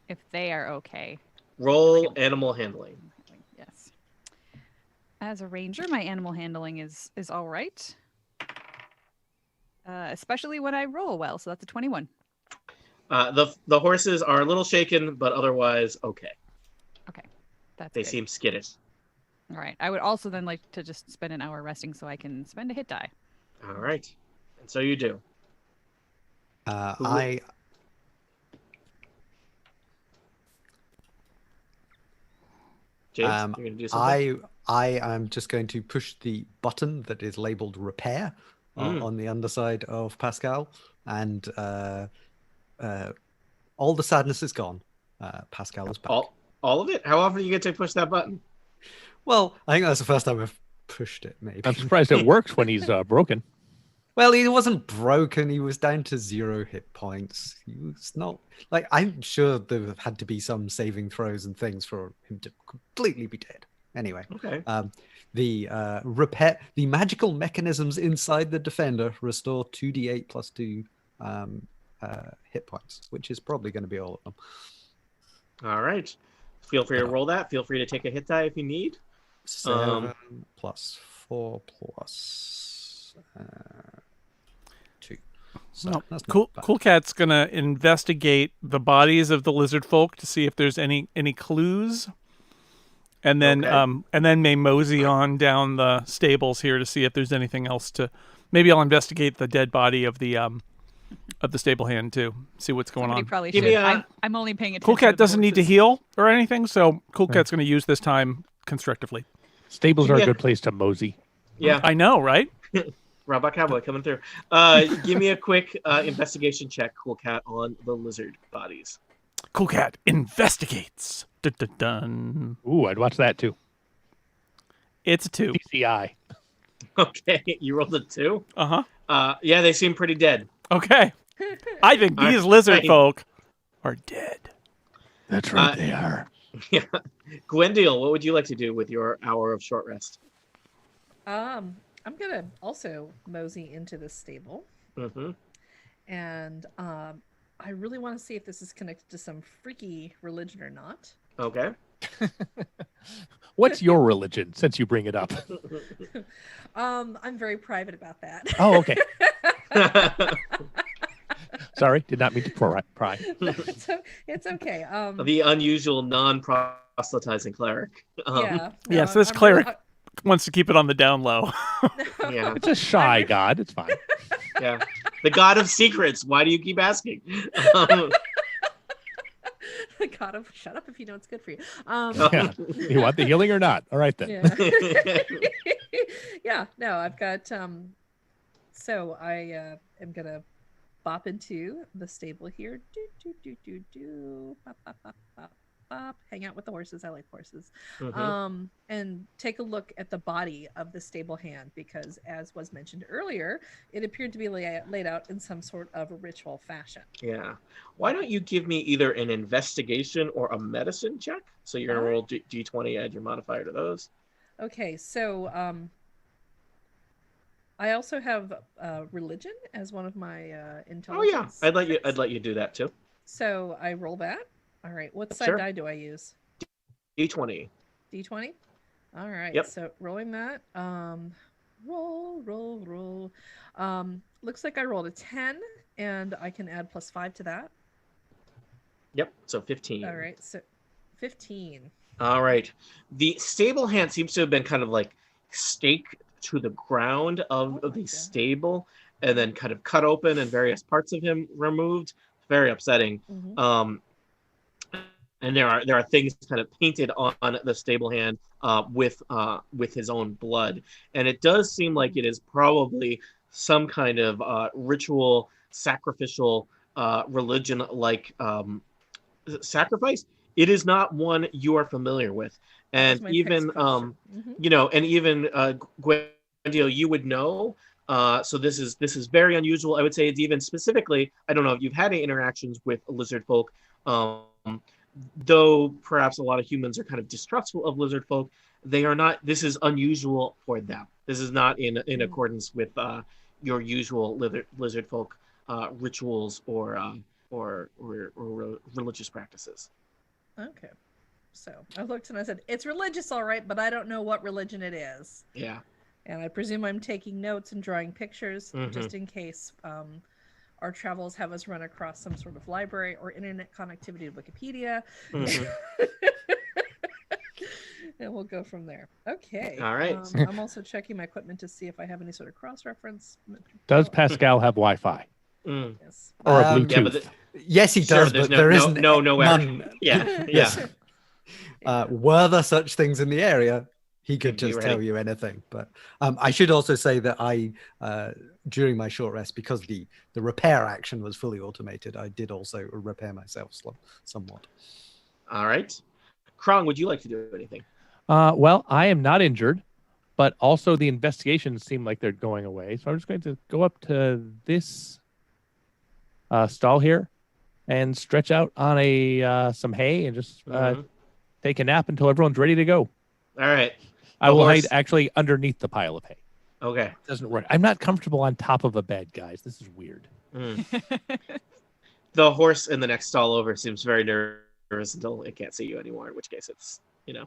if they are okay. Roll animal handling. Yes. As a ranger, my animal handling is all right. Especially when I roll well, so that's a 21. The horses are a little shaken, but otherwise okay. Okay, that's They good. seem skittish. All right. I would also then like to just spend an hour resting so I can spend a hit die. All right, and so you do. James, you're gonna do something? I am just going to push the button that is labeled repair on the underside of Pascal, and all the sadness is gone. Pascal is back. All of it? How often do you get to push that button? Well, I think that's the first time I've pushed it, maybe. I'm surprised it works when he's broken. Well, he wasn't broken. He was down to 0 hit points. He was not like, I'm sure there had to be some saving throws and things for him to completely be dead. Anyway, okay. The magical mechanisms inside the defender restore 2d8 plus 2 hit points, which is probably going to be all of them. All right. Feel free to roll that. Feel free to take a hit die if you need. 7 plus 4 plus 2. So Cool Cat's gonna investigate the bodies of the lizard folk to see if there's any clues, and then may mosey on down the stables here to see if there's anything else to. Maybe I'll investigate the dead body of the stable hand too. See what's going on. Probably should. I'm only paying attention. Cool Cat doesn't need to heal or anything, so Cool Cat's gonna use this time constructively. Stables are a good place to mosey. Yeah, I know, right? Robot Cowboy coming through. Give me a quick investigation check, Cool Cat, on the lizard bodies. Cool Cat investigates. Dun, dun, dun. Ooh, I'd watch that too. It's a 2. DCI. Okay, you rolled a 2? Uh-huh. Yeah, they seem pretty dead. Okay. I think these lizard folk are dead. That's right, they are. Yeah. Gwendil, what would you like to do with your hour of short rest? I'm gonna also mosey into this stable, and I really want to see if this is connected to some freaky religion or not. Okay. What's your religion, since you bring it up? I'm very private about that. Oh, okay. Sorry, did not mean to pry. It's okay. The unusual non-proselytizing cleric. Yes, this cleric wants to keep it on the down low. Yeah, it's a shy god. It's fine. Yeah, the god of secrets. Why do you keep asking? The god of shut up if you know it's good for you. Yeah. You want the healing or not? All right then. Yeah. Yeah. No, I've got. So I am gonna bop into the stable here. Bop, bop, bop, bop, bop. Hang out with the horses. I like horses. And take a look at the body of the stable hand, because as was mentioned earlier, it appeared to be laid out in some sort of a ritual fashion. Yeah. Why don't you give me either an investigation or a medicine check? So you're gonna roll D20, add your modifier to those. Okay, so I also have religion as one of my intelligence. Oh yeah, I'd let you do that too. So I roll that. All right. What side die do I use? D20. D20. All right. Yep. So rolling that. Roll. Looks like I rolled a 10, and I can add +5 to that. Yep. So 15. All right. So 15. All right. The stable hand seems to have been kind of like staked to the ground of the stable, and then kind of cut open and various parts of him removed. Very upsetting. And there are things kind of painted on the stable hand with his own blood, and it does seem like it is probably some kind of ritual, sacrificial, religion-like sacrifice. It is not one you are familiar with, and even and even Gwendil, you would know. So this is very unusual. I would say it's even specifically, I don't know if you've had any interactions with lizard folk, Though perhaps a lot of humans are kind of distrustful of lizard folk, they are not. This is unusual for them. This is not in accordance with your usual lizard folk rituals or religious practices. Okay. So I looked and I said, it's religious, all right, but I don't know what religion it is. Yeah. And I presume I'm taking notes and drawing pictures just in case our travels have us run across some sort of library or internet connectivity to Wikipedia. And we'll go from there. Okay. All right. I'm also checking my equipment to see if I have any sort of cross-reference. Does Pascal have Wi-Fi? Yes. Or a Bluetooth? Yes, he does, but there isn't none. Yeah. Were there such things in the area, he could just tell you anything. But I should also say that I, during my short rest, because the repair action was fully automated, I did also repair myself somewhat. All right. Krong, would you like to do anything? Well, I am not injured, but also the investigations seem like they're going away. So I'm just going to go up to this stall here and stretch out on some hay and just take a nap until everyone's ready to go. All right. I will hide actually underneath the pile of hay. Okay. It doesn't work. I'm not comfortable on top of a bed, guys. This is weird. The horse in the next stall over seems very nervous until it can't see you anymore, in which case it's, All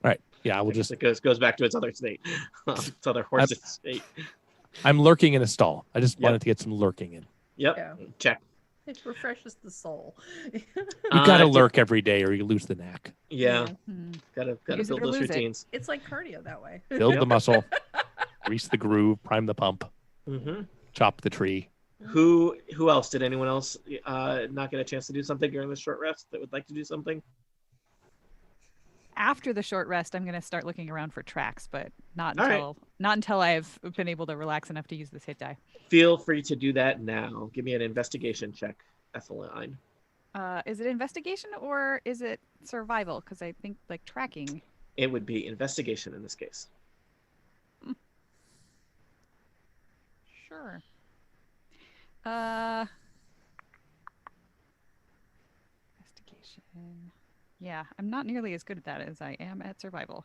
right. Yeah, I will just... It goes back to its other state. Its other horse state. I'm lurking in a stall. I just wanted to get some lurking in. Yep. Yeah. Check. It refreshes the soul. You gotta lurk every day or you lose the knack. Yeah. Gotta build those routines. It's like cardio that way. Build the muscle, grease the groove, prime the pump, chop the tree. Who else? Did anyone else not get a chance to do something during the short rest that would like to do something? After the short rest, I'm going to start looking around for tracks, but not until I've been able to relax enough to use this hit die. Feel free to do that now. Give me an investigation check, Etheline. Is it investigation or is it survival? Because I think like tracking. It would be investigation in this case. Sure. Investigation. Yeah, I'm not nearly as good at that as I am at survival.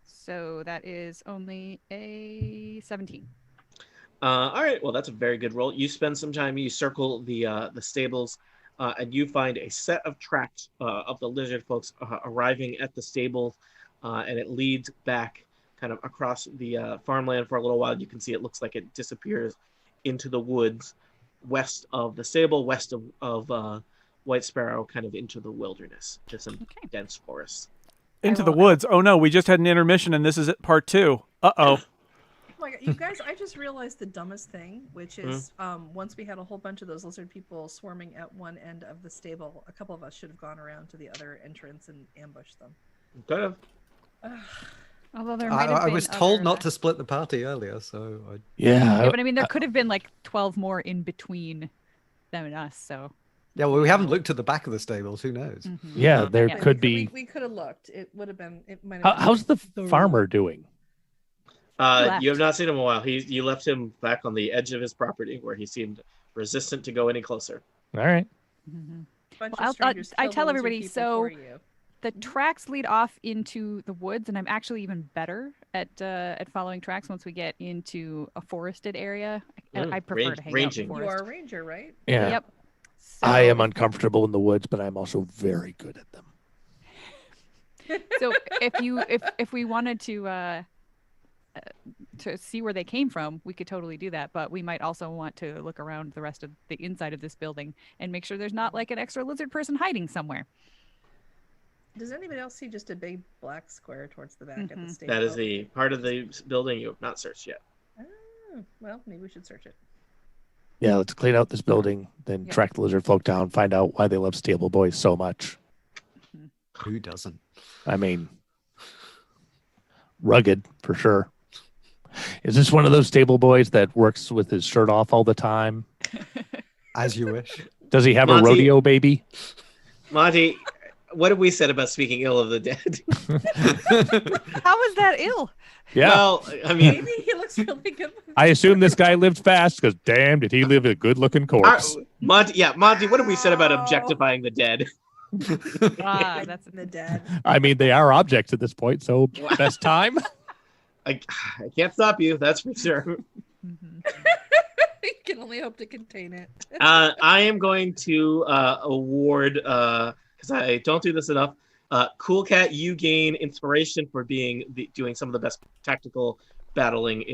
So that is only a 17. All right, well, that's a very good roll. You spend some time, you circle the stables, and you find a set of tracks of the lizard folks arriving at the stable, and it leads back kind of across the farmland for a little while. You can see it looks like it disappears into the woods west of the stable, west of Whitesparrow, kind of into the wilderness, to some dense forests. Into the woods. Oh no, we just had an intermission and this is part 2. Uh-oh. Oh my God, you guys, I just realized the dumbest thing, which is once we had a whole bunch of those lizard people swarming at one end of the stable, a couple of us should have gone around to the other entrance and ambushed them. Could have. Although there might have been I was told not to split the party earlier, so... Yeah, but I mean, there could have been like 12 more in between them and us, so... Yeah, well, we haven't looked at the back of the stables. Who knows? Yeah, there could be... We could have looked. It would have been... It might have How's the farmer doing? You have not seen him in a while. You left him back on the edge of his property where he seemed resistant to go any closer. All right. Well, I tell everybody, so the tracks lead off into the woods, and I'm actually even better at following tracks once we get into a forested area. I prefer to hang out in the forest. You are a ranger, right? Yeah. Yep. So, I am uncomfortable in the woods, but I'm also very good at them. So if we wanted to see where they came from, we could totally do that. But we might also want to look around the rest of the inside of this building and make sure there's not like an extra lizard person hiding somewhere. Does anybody else see just a big black square towards the back of the stable? That is the part of the building you have not searched yet. Oh, well, maybe we should search it. Yeah, let's clean out this building, then track the lizard folk down, find out why they love stable boys so much. Who doesn't? I mean, rugged for sure. Is this one of those stable boys that works with his shirt off all the time? As you wish. Does he have a rodeo baby? Monty, what have we said about speaking ill of the dead? How was that ill? Yeah. Well, I mean, Maybe he looks really good. I assume this guy lived fast because damn, did he live a good-looking corpse. Monty, what have we said about objectifying the dead? That's in the dead. I mean, they are objects at this point, so best time. I can't stop you, that's for sure. You can only hope to contain it. I am going to award, because I don't do this enough, Cool Cat, you gain inspiration for doing some of the best tactical battling